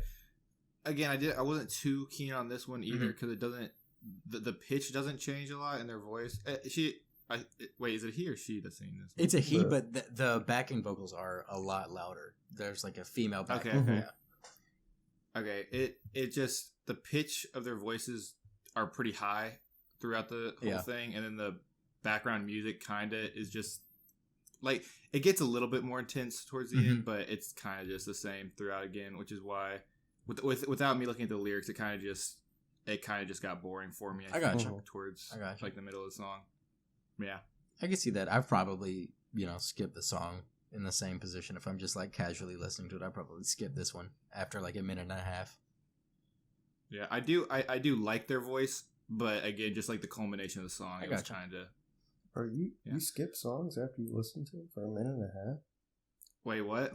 wasn't too keen on this one either, because it doesn't the pitch doesn't change a lot in their voice. Wait, is it he or she that's singing this? It's a he, but the backing vocals are a lot louder. There's like a female backing. Okay. Okay. It just, the pitch of their voices are pretty high throughout the whole thing, and then the background music kind of is just like, it gets a little bit more intense towards the end, but it's kind of just the same throughout again, which is why without me looking at the lyrics, it kind of just got boring for me. I got you. Towards like the middle of the song. Yeah, I can see that. I've probably skipped the song in the same position. If I'm just like casually listening to it, I'd probably skip this one after like a minute and a half. Yeah, I do like their voice, but again, just like the culmination of the song, I was trying to. Are you skip songs after you listen to them for a minute and a half? Wait, what?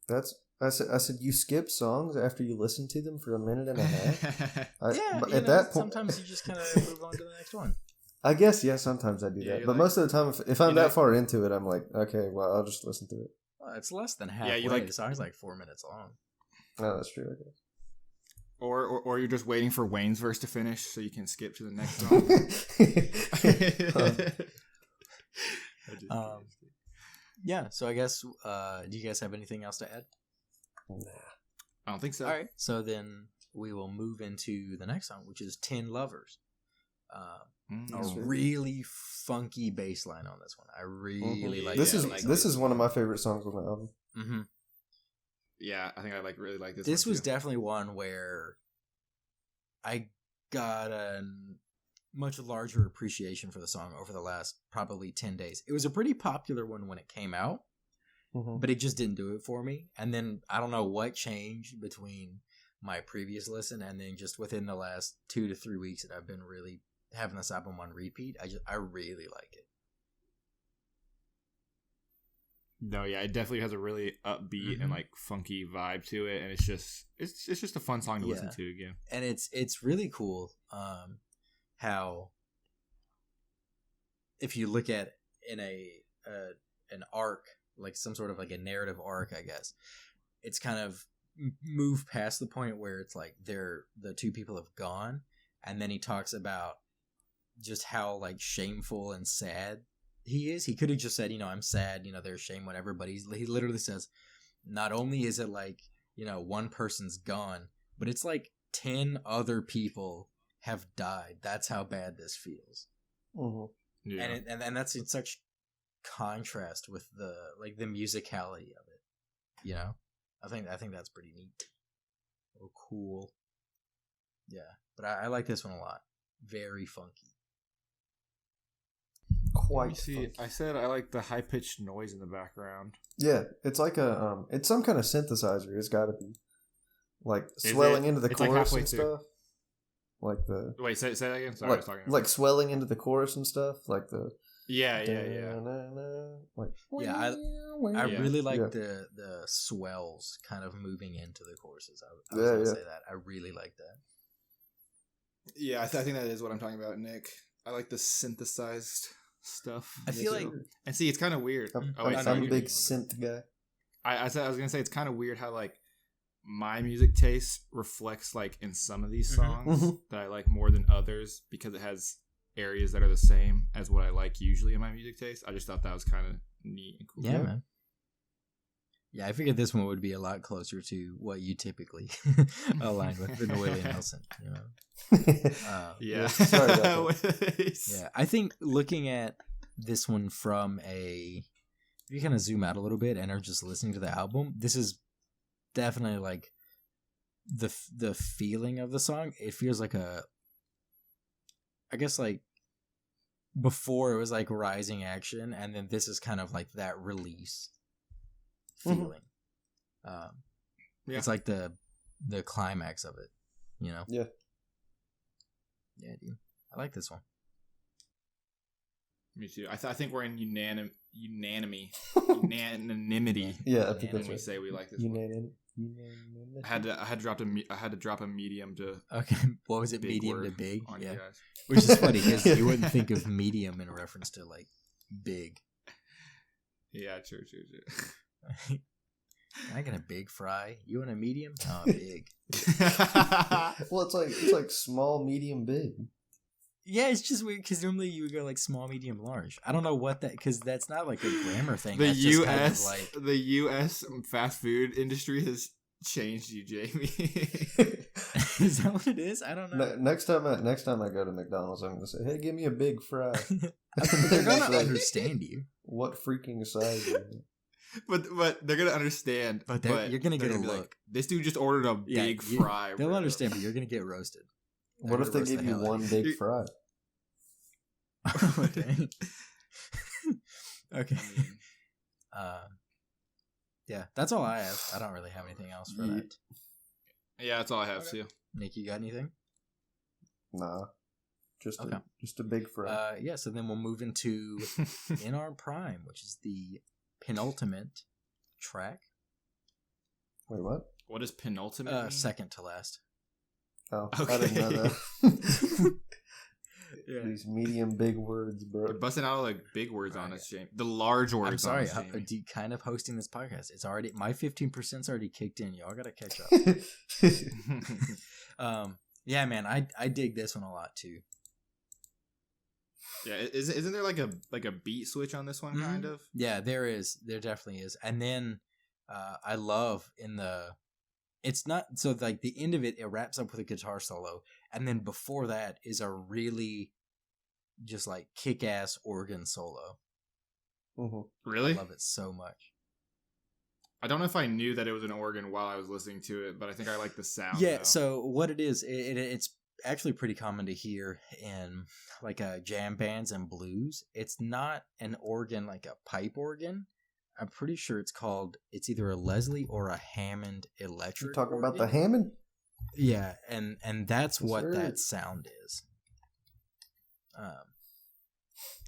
That's I said you skip songs after you listen to them for a minute and a half. But at that point, sometimes you just kind of move on to the next one. I guess, yeah, sometimes I do that. But like, most of the time, if I'm that far into it, I'm like, okay, well, I'll just listen to it. Well, it's less than halfway. Yeah, the song's like 4 minutes long. Oh, that's true, I guess. Or you're just waiting for Wayne's verse to finish so you can skip to the next song. Yeah, so I guess, do you guys have anything else to add? Nah. I don't think so. All right, so then we will move into the next song, which is 10 Lovers. A really funky bass line on this one. I really like this. This is one of my favorite songs on the album. Mm-hmm. Yeah, I think I really like this. This was definitely one where I got a much larger appreciation for the song over the last probably 10 days. It was a pretty popular one when it came out, but it just didn't do it for me. And then I don't know what changed between my previous listen and then just within the last 2 to 3 weeks that I've been really having this album on repeat. I really like it. No, yeah, it definitely has a really upbeat and like funky vibe to it, and it's just a fun song to listen to again. And it's really cool how if you look at in an arc, like some sort of like a narrative arc, I guess, it's kind of moved past the point where it's like the two people have gone, and then he talks about just how like shameful and sad he is. He could have just said, I'm sad, there's shame, whatever, but he literally says, not only is it like, one person's gone, but it's like 10 other people have died. That's how bad this feels. Mm-hmm. Yeah. And that's in such contrast with the musicality of it. I think that's pretty neat. Oh, cool. Yeah, but I like this one a lot. Very funky. Quite. See, I said I like the high pitched noise in the background. Yeah, it's like it's some kind of synthesizer. It's got to be like swelling into the chorus and stuff. Like the say that again. Sorry, I was talking about like swelling into the chorus and stuff. Like the yeah. Like I really like the swells kind of moving into the choruses. I was gonna say that. I really like that. Yeah, I think that is what I'm talking about, Nick. I like the synthesized stuff. I feel like, and see, it's kind of weird. I'm a big synth guy. I was gonna say it's kind of weird how like my music taste reflects like in some of these songs that I like more than others because it has areas that are the same as what I like usually in my music taste. I just thought that was kind of neat and cool. Yeah, man. Yeah, I figured this one would be a lot closer to what you typically align with than Willie Nelson. Yeah. Sorry about that. Yeah, I think looking at this one from if you kind of zoom out a little bit and are just listening to the album, this is definitely like the feeling of the song. It feels like I guess like before it was like rising action, and then this is kind of like that release feeling. It's like the climax of it, Yeah. Yeah, dude. I like this one. Me too. I think we're in unanimity. Yeah, I think that's we say we like this one. I had to drop a medium to. Okay, what was it? Medium to big. Yeah, which is funny because you wouldn't think of medium in reference to like big. Yeah, true. I get a big fry. You want a medium? Oh, big. Well, it's like small, medium, big. Yeah, it's just weird because normally you would go like small, medium, large. I don't know what that because that's not like a grammar thing. The U.S. Kind of the U.S. fast food industry has changed you, Jamie. Is that what it is? I don't know. Next time I go to McDonald's, I'm gonna say, "Hey, give me a big fry." They're gonna understand you. What freaking size? Is it? But they're gonna understand. But you're gonna get a look. Like, this dude just ordered a big fry. They'll understand, but you're gonna get roasted. What if they give you one big fry? Oh, dang. Okay. Yeah, that's all I have. I don't really have anything else for that. Yeah, that's all I have too. Nick, you got anything? Nah. Just a big fry. Yeah, so then we'll move into In Our Prime, which is the penultimate track. Wait, what? What is penultimate mean? Second to last. Oh, okay. I didn't know that. Yeah. These medium big words, bro. We're busting out like big words on us, Jamie. The large words. I'm sorry, on us, kind of hosting this podcast. It's already my 15%'s already kicked in. Y'all gotta catch up. Yeah, man, I dig this one a lot too. Yeah, isn't there like a beat switch on this one, kind of? Yeah, there is. There definitely is. And then I love it's not so like the end of it wraps up with a guitar solo, and then before that is a really just like kick-ass organ solo. Really? I love it so much. I don't know if I knew that it was an organ while I was listening to it, but I think I like the sound. Yeah, though. So what it is, it's actually pretty common to hear in like jam bands and blues. It's not an organ like a pipe organ. I'm pretty sure it's either a Leslie or a Hammond electric. You're talking organ. about the Hammond? Yeah, and that's what that sound is.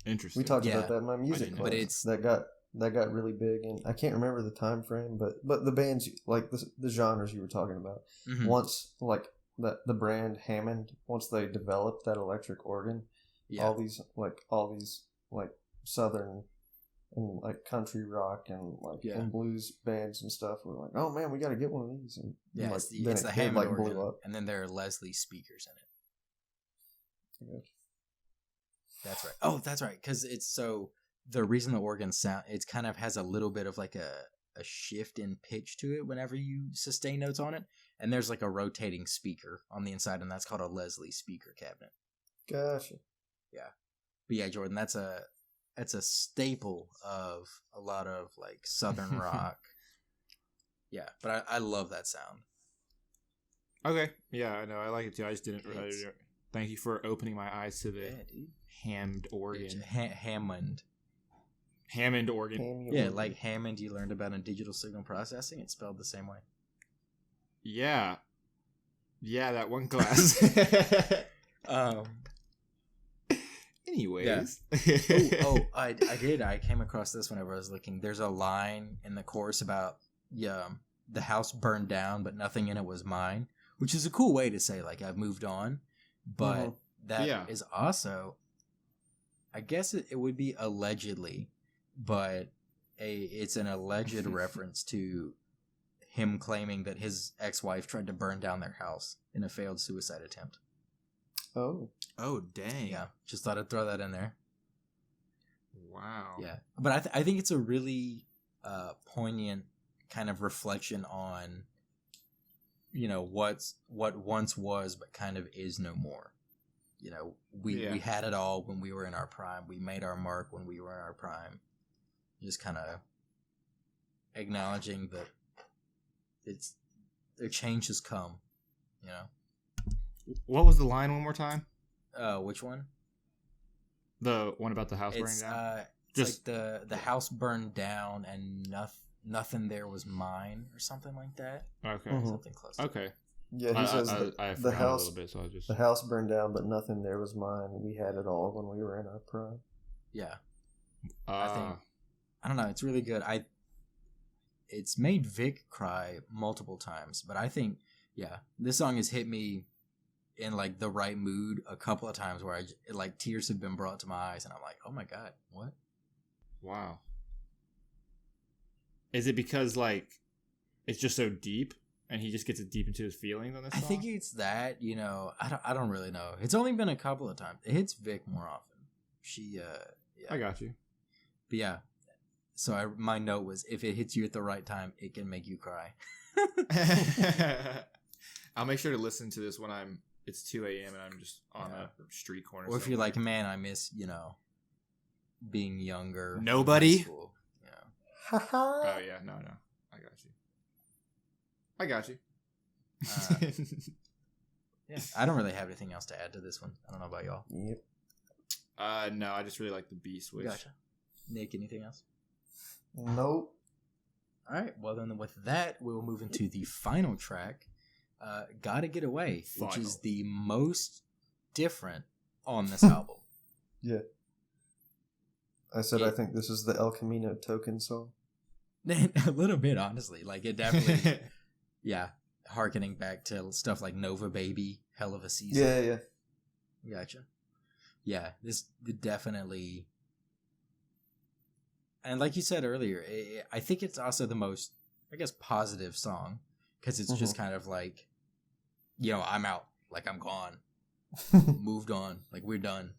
Interesting. We talked about that in my music class. But it's that got really big, and I can't remember the time frame, but the bands like the genres you were talking about. Once like the brand Hammond, once they developed that electric organ, all these southern and like country rock and and blues bands and stuff were like, oh man, we got to get one of these. And it's the Hammond organ, blew up. And then there are Leslie speakers in it. That's right. Oh, that's right. Because the reason the organ sound, it kind of has a little bit of like a shift in pitch to it whenever you sustain notes on it. And there's like a rotating speaker on the inside, and that's called a Leslie speaker cabinet. Gotcha. Yeah. But yeah, Jordan, that's a staple of a lot of like Southern rock. Yeah, but I love that sound. Okay. Yeah, I know. I like it too. I just didn't. Thank you for opening my eyes to the Hammond organ. Hammond. Hammond organ. Yeah, like Hammond you learned about in digital signal processing. It's spelled the same way. Yeah. Yeah, that one class. Anyways. Yeah. I did. I came across this whenever I was looking. There's a line in the chorus about the house burned down, but nothing in it was mine, which is a cool way to say like I've moved on. But that is also, I guess it would be allegedly, but it's an alleged reference to him claiming that his ex-wife tried to burn down their house in a failed suicide attempt. Oh, dang. Yeah, just thought I'd throw that in there. Wow. Yeah, but I think it's a really poignant kind of reflection on, what once was but kind of is no more. We had it all when we were in our prime. We made our mark when we were in our prime. Just kind of acknowledging that the change has come. What was the line one more time? Which one? The one about the house burning down? Just like the house burned down and nothing there was mine or something like that. Okay. Something close. Okay. Yeah, he says the house a little bit, so the house burned down, but nothing there was mine. We had it all when we were in our prime. Yeah. I don't know. It's really good. It's made Vic cry multiple times, but I think, this song has hit me in like the right mood a couple of times where tears have been brought to my eyes, and I'm like, oh my God, what? Wow. Is it because like it's just so deep and he just gets it deep into his feelings on this song? I think it's that, I don't really know. It's only been a couple of times. It hits Vic more often. I got you. But yeah. So my note was, if it hits you at the right time, it can make you cry. I'll make sure to listen to this when it's 2 a.m. and I'm just on a street corner. Or if you're like, man, I miss, being younger. Nobody? Oh, yeah. No. I got you. Yeah. I don't really have anything else to add to this one. I don't know about y'all. Yep. No, I just really like the beat switch. Gotcha. Nick, anything else? Nope. All right. Well, then with that, we will move into the final track, Gotta Get Away, which is the most different on this album. Yeah. I said I think this is the El Camino Token song. A little bit, honestly. Like, it definitely Yeah, harkening back to stuff like Nova Baby, Hell of a Season. Yeah. Gotcha. Yeah, this definitely, and like you said earlier, I think it's also the most, I guess, positive song because it's just kind of like, I'm out, like I'm gone, moved on, like we're done.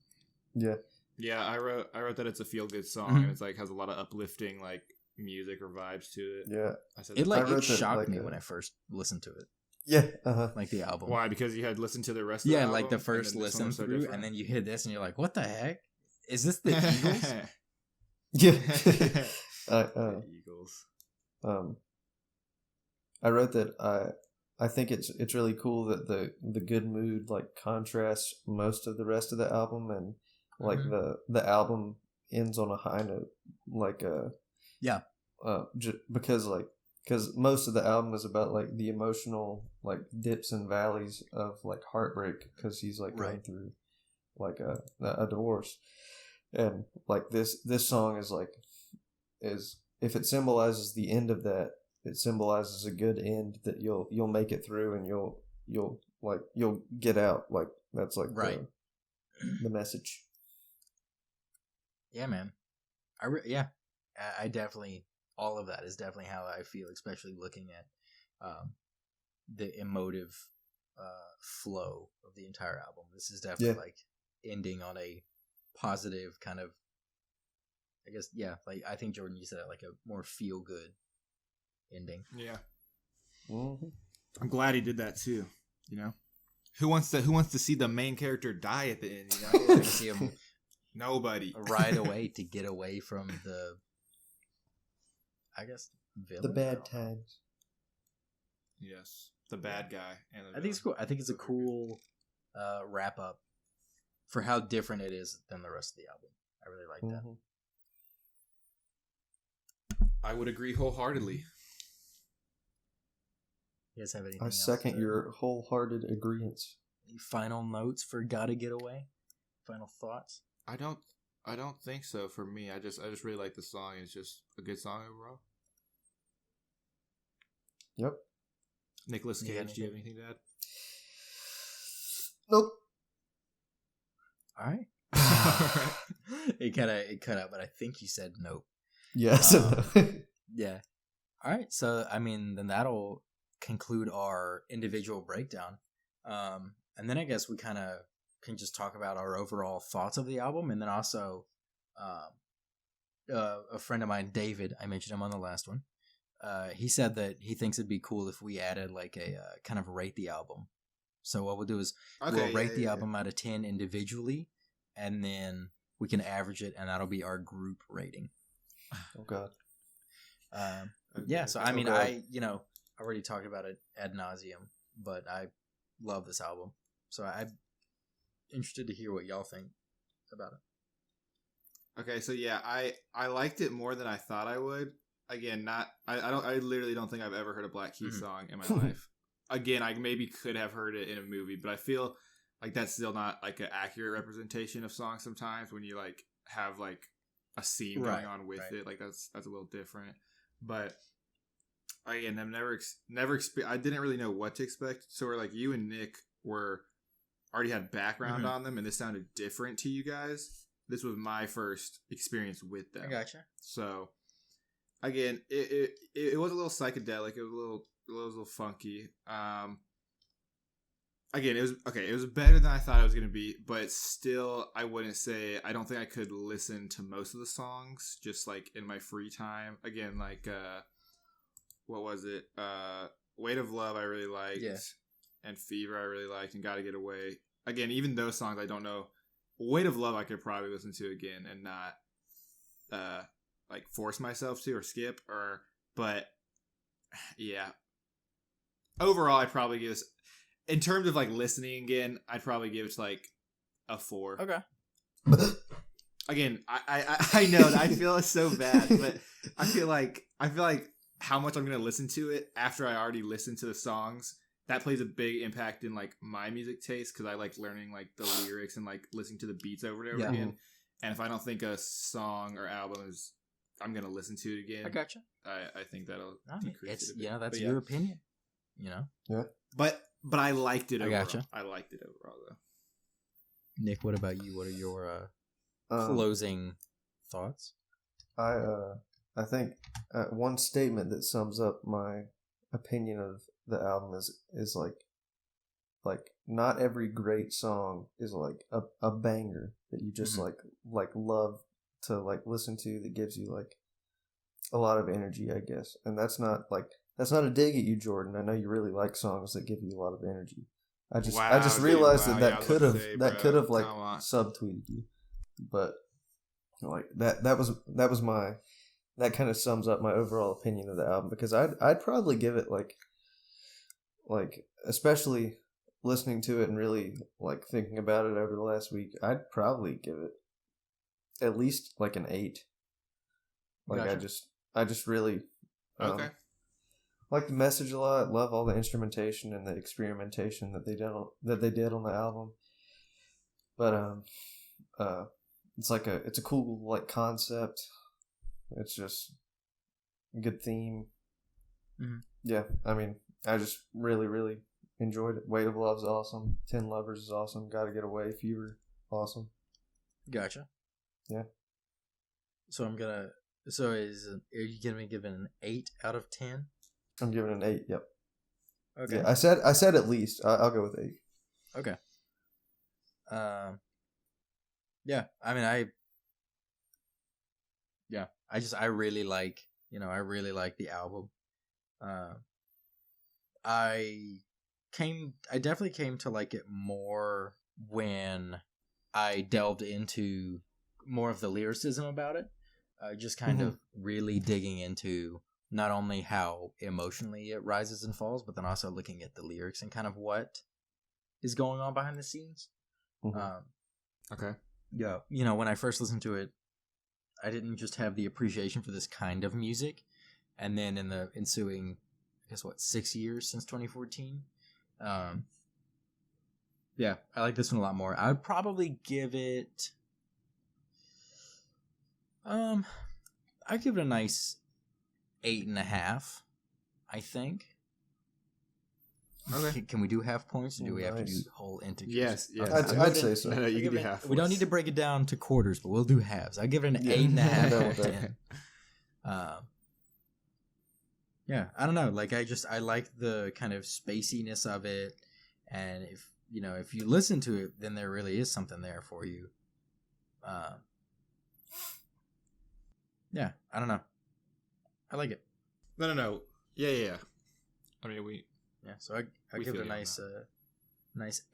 Yeah. Yeah, I wrote that it's a feel good song and it's like has a lot of uplifting like music or vibes to it. Yeah, I said it shocked me when I first listened to it. Yeah, like the album. Why? Because you had listened to the rest of the album? Yeah, like the first listen through, and then you hear this, and you're like, what the heck? Is this the Eagles? Yeah. The Eagles. I wrote that I think it's really cool that the good mood like contrasts most of the rest of the album, and like the album ends on a high note, like because most of the album is about like the emotional like dips and valleys of like heartbreak because he's like going through like a divorce, and like this song is if it symbolizes the end of that, it symbolizes a good end that you'll make it through and you'll get out, like that's like the message. Yeah, man. I definitely, all of that is definitely how I feel, especially looking at the emotive flow of the entire album. This is definitely like ending on a positive kind of, I guess, like I think Jordan, you said it, like a more feel good ending. Yeah. Mm-hmm. I'm glad he did that too. Who wants to see the main character die at the end? Like, see him nobody right away to get away from the, I guess, villain? The bad times. Yes, the bad guy. And I think it's cool. I think it's a cool wrap up for how different it is than the rest of the album. I really like that. I would agree wholeheartedly. You guys have anything I second your wholehearted agreement. Any final notes for Gotta Get Away? Final thoughts? I don't think so for me. I just really like the song. It's just a good song overall. Yep. Nicolas Cage, do you have anything to add? Nope. All right. It cut out, but I think you said nope. Yes. Yeah. All right. So, I mean, then that'll conclude our individual breakdown. And then I guess we kind of can just talk about our overall thoughts of the album. And then also, a friend of mine, David, I mentioned him on the last one. He said that he thinks it'd be cool if we added like a kind of rate the album. So what we'll do is we'll rate the album out of 10 individually, and then we can average it, and that'll be our group rating. Oh God. Yeah. So I mean, I already talked about it ad nauseum, but I love this album. So I'm interested to hear what y'all think about it. Okay, so yeah, I liked it more than I thought I would. Again, I literally don't think I've ever heard a Black Keys song in my life. Again, I maybe could have heard it in a movie, but I feel like that's still not like an accurate representation of songs sometimes when you like have like a scene going on with it. Like that's a little different. But again, I've never I didn't really know what to expect. So we're like, you and Nick already had background on them, and this sounded different to you guys. This was my first experience with them. I gotcha. So again, it was a little psychedelic. It was a little funky. Again, it was better than I thought it was going to be, but still, I wouldn't say, I don't think I could listen to most of the songs just like in my free time. Again, like, what was it? Weight of Love I really liked, and Fever I really liked, and Gotta Get Away. Again, even those songs I don't know. Weight of Love I could probably listen to again and not like force myself to or skip, but yeah. Overall, I'd probably give this, in terms of like listening again, I'd probably give it like a 4. Okay. Again, I know that I feel so bad, but I feel like how much I'm gonna listen to it after I already listened to the songs, that plays a big impact in like my music taste, because I like learning like the lyrics and like listening to the beats over and over again. And if I don't think a song or album is, I'm gonna listen to it again. I gotcha. I think that'll decrease it's it a bit. that's your opinion. you know. Yeah. But I liked it overall. Gotcha. I liked it overall, though. Nick, what about you? What are your closing thoughts? I think one statement that sums up my opinion of the album is like not every great song is like a banger that you just like love to like listen to, that gives you like a lot of energy, I guess. And that's not a dig at you, Jordan. I know you really like songs that give you a lot of energy. I just realized that could have like subtweeted you, but like that was my, that kind of sums up my overall opinion of the album, because I'd probably give it like especially listening to it and really like thinking about it over the last week, I'd probably give it at least like an 8. Like gotcha. I just really like the message a lot. Love all the instrumentation and the experimentation that they did on the album. But it's a cool like concept. It's just a good theme. Mm-hmm. Yeah, I mean, I just really, really enjoyed it. Weight of Love's awesome. 10 Lovers is awesome. Gotta Get Away, Fever, awesome. Gotcha. Yeah. So are you gonna give it an 8 out of 10? I'm giving it an 8. Yep. Okay. Yeah, I said at least. I'll go with 8. Okay. Yeah. I mean, I really like the album. I definitely came to like it more when I delved into more of the lyricism about it. Just kind of really digging into not only how emotionally it rises and falls, but then also looking at the lyrics and kind of what is going on behind the scenes. Okay. Yeah. You know, when I first listened to it, I didn't just have the appreciation for this kind of music. And then in the ensuing, I guess 6 years since 2014? Yeah, I like this one a lot more. I would probably give it... I'd give it a nice 8.5, I think. Okay. Can we do half points, or do we have to do whole integers? Yes. I'd say so. No, you can do half. We don't need to break it down to quarters, but we'll do halves. I'd give it an 8.5 out of 10. Yeah, I don't know. Like, I like the kind of spaciness of it, and if you listen to it, then there really is something there for you. Yeah, I don't know. I like it. No. Yeah. I mean, so I give it a nice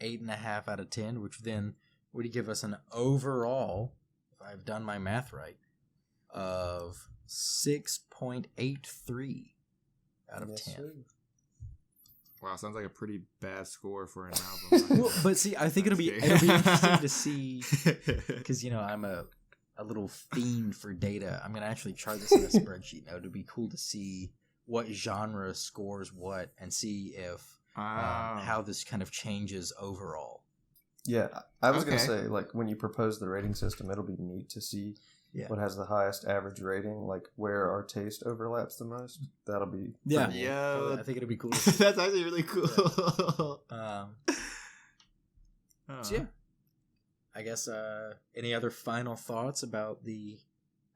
8.5 out of 10, which then would give us an overall, if I've done my math right, of 6.83 out of 10. Sir. Wow, sounds like a pretty bad score for an album. Well, but see, I think it'll be interesting to see, because I'm a little fiend for data. I'm gonna actually chart this in a spreadsheet now. It'd be cool to see what genre scores what, and see if how this kind of changes overall. Yeah, I was gonna say, like, when you propose the rating system, it'll be neat to see what has the highest average rating, like where our taste overlaps the most. That'll be I think it'll be cool. That's actually really cool. So yeah, I guess any other final thoughts about the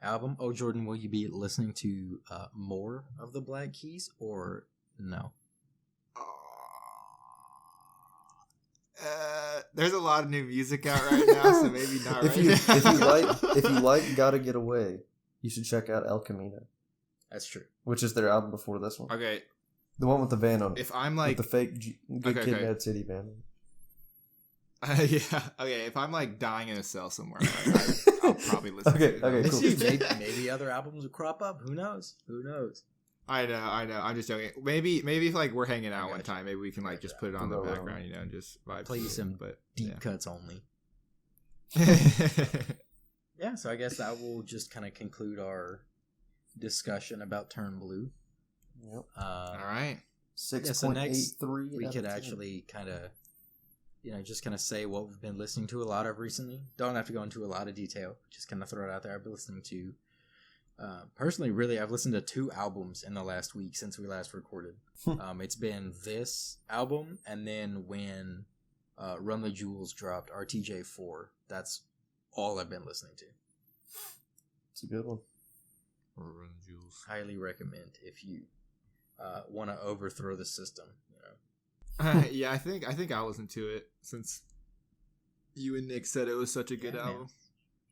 album? Oh, Jordan, will you be listening to more of the Black Keys or no? There's a lot of new music out right now, so maybe not right now. If you like Gotta Get Away, you should check out El Camino. That's true. Which is their album before this one. Okay. The one with the van on it. If I'm like... With the fake Good Kid, Mad City van. Yeah. Okay, if I'm like dying in a cell somewhere, I'll probably listen to it. Okay, cool. Maybe other albums will crop up. Who knows? I know. I'm just joking. Maybe if like we're hanging out one time, maybe we can like just put it on the background, and just vibe. Play some deep cuts only. Yeah, so I guess that will just kind of conclude our discussion about Turn Blue. Yep. All right. 6.83. We could actually kind of, just kind of say what we've been listening to a lot of recently. Don't have to go into a lot of detail. Just kind of throw it out there. I've been listening to Personally, really, I've listened to 2 albums in the last week since we last recorded. It's been this album, and then when Run the Jewels dropped RTJ4. That's all I've been listening to. It's a good one. Run the Jewels. Highly recommend if you want to overthrow the system. Yeah, I think I'll listen to it since you and Nick said it was such a good album.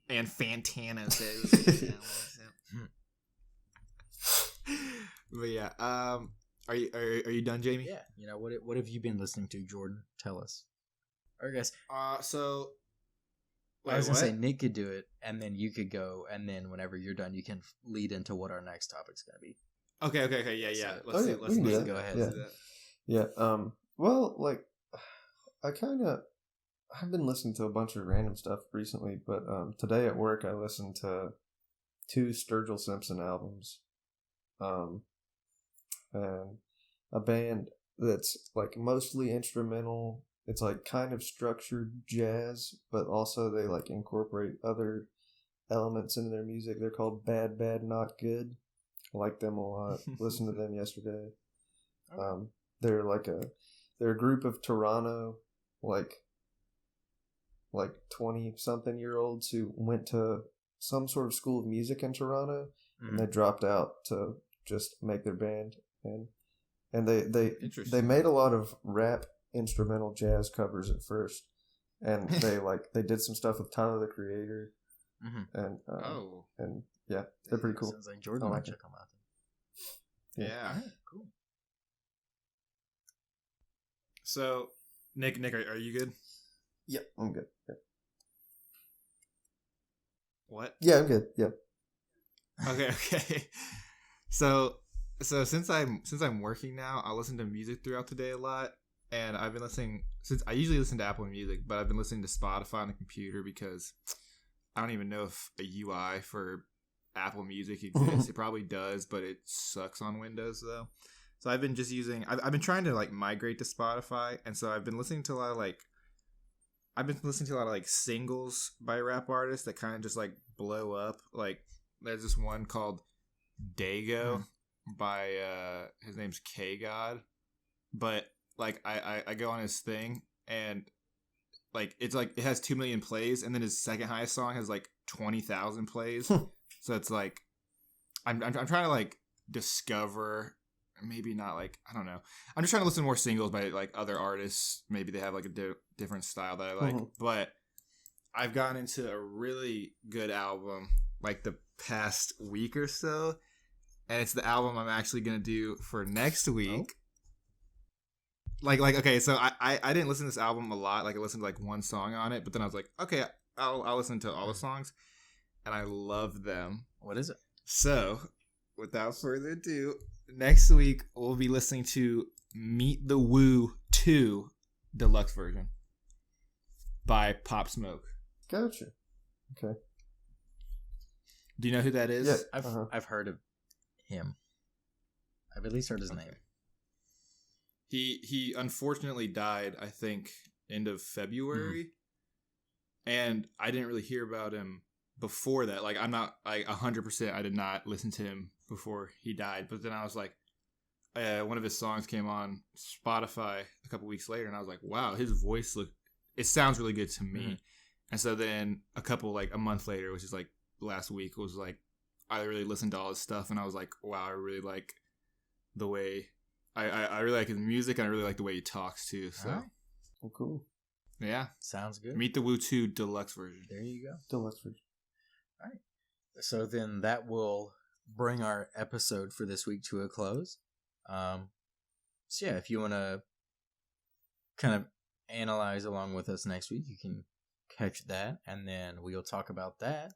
Man. And Fantana said it was a good album. But yeah, are you done, Jamie? Yeah. What have you been listening to, Jordan? Tell us. All right, guys. So I was gonna say Nick could do it, and then you could go, and then whenever you're done, you can lead into what our next topic's gonna be. Okay. Yeah. So, let's go ahead. Yeah. Well, like, I've been listening to a bunch of random stuff recently, but today at work I listened to 2 Sturgill Simpson albums. And a band that's like mostly instrumental. It's like kind of structured jazz, but also they like incorporate other elements into their music. They're called Bad Bad Not Good. I like them a lot. Listened to them yesterday. They're a group of Toronto, like 20-something-year-olds who went to some sort of school of music in Toronto, and they dropped out to just make their band, and they made a lot of rap instrumental jazz covers at first, and they did some stuff with Tyler the Creator, and yeah, they're pretty cool. Sounds like Jordan might check them out. Yeah. All right, cool. So, Nick, are you good? Yep, I'm good. Yep. What? Yeah, I'm good. Yep. Okay. So since I'm working now, I listen to music throughout the day a lot, and I've been listening since I usually listen to Apple Music, but I've been listening to Spotify on the computer because I don't even know if a UI for Apple Music exists. It probably does, but it sucks on Windows though. So I've been just I've been trying to like migrate to Spotify, and so I've been listening to a lot of singles by rap artists that kind of just like blow up. Like there's this one called Dago by his name's K God, but like I go on his thing and like it's like it has 2 million plays, and then his second highest song has like 20,000 plays. So it's like I'm trying to like discover, maybe not like, I don't know, I'm just trying to listen to more singles by like other artists. Maybe they have like a different style that I like. But I've gotten into a really good album like the past week or so, and it's the album I'm actually gonna do for next week. Like okay, so I didn't listen to this album a lot. Like I listened to like one song on it, but then I was like, okay, I'll listen to all the songs, and I love them. What is it? So without further ado, next week we'll be listening to Meet the Woo 2 Deluxe Version by Pop Smoke. Gotcha. Okay. Do you know who that is? Yeah. I've heard of him. I've at least heard his name. He unfortunately died, I think, end of February. And I didn't really hear about him before that. Like, I'm not like 100%. I did not listen to him before he died. But then I was like, one of his songs came on Spotify a couple weeks later, and I was like, wow, his voice it sounds really good to me. And so then a month later, which is like last week, was like, I really listened to all his stuff, and I was like, wow, I really like the way I really like his music, and I really like the way he talks too. So, right. Well, cool. Yeah, sounds good. Meet the Woo 2 Deluxe Version. There you go. Deluxe Version. All right. So then that will bring our episode for this week to a close. So yeah, if you want to kind of analyze along with us next week, you can catch that, and then we'll talk about that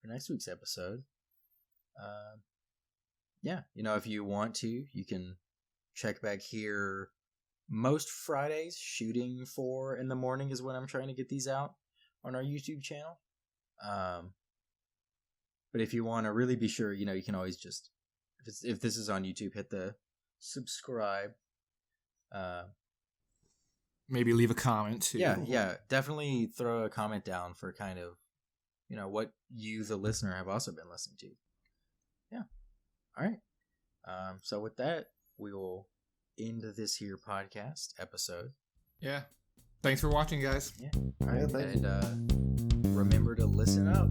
for next week's episode. Yeah, if you want to, you can check back here most Fridays. Shooting for in the morning is when I'm trying to get these out on our YouTube channel. But if you want to really be sure, you can always just, if this is on YouTube, hit the subscribe. Maybe leave a comment too. Yeah, definitely throw a comment down for kind of, what you, the listener, have also been listening to. Yeah. All right. So with that, we will end this here podcast episode. Yeah. Thanks for watching, guys. Yeah. All right. And remember to listen up.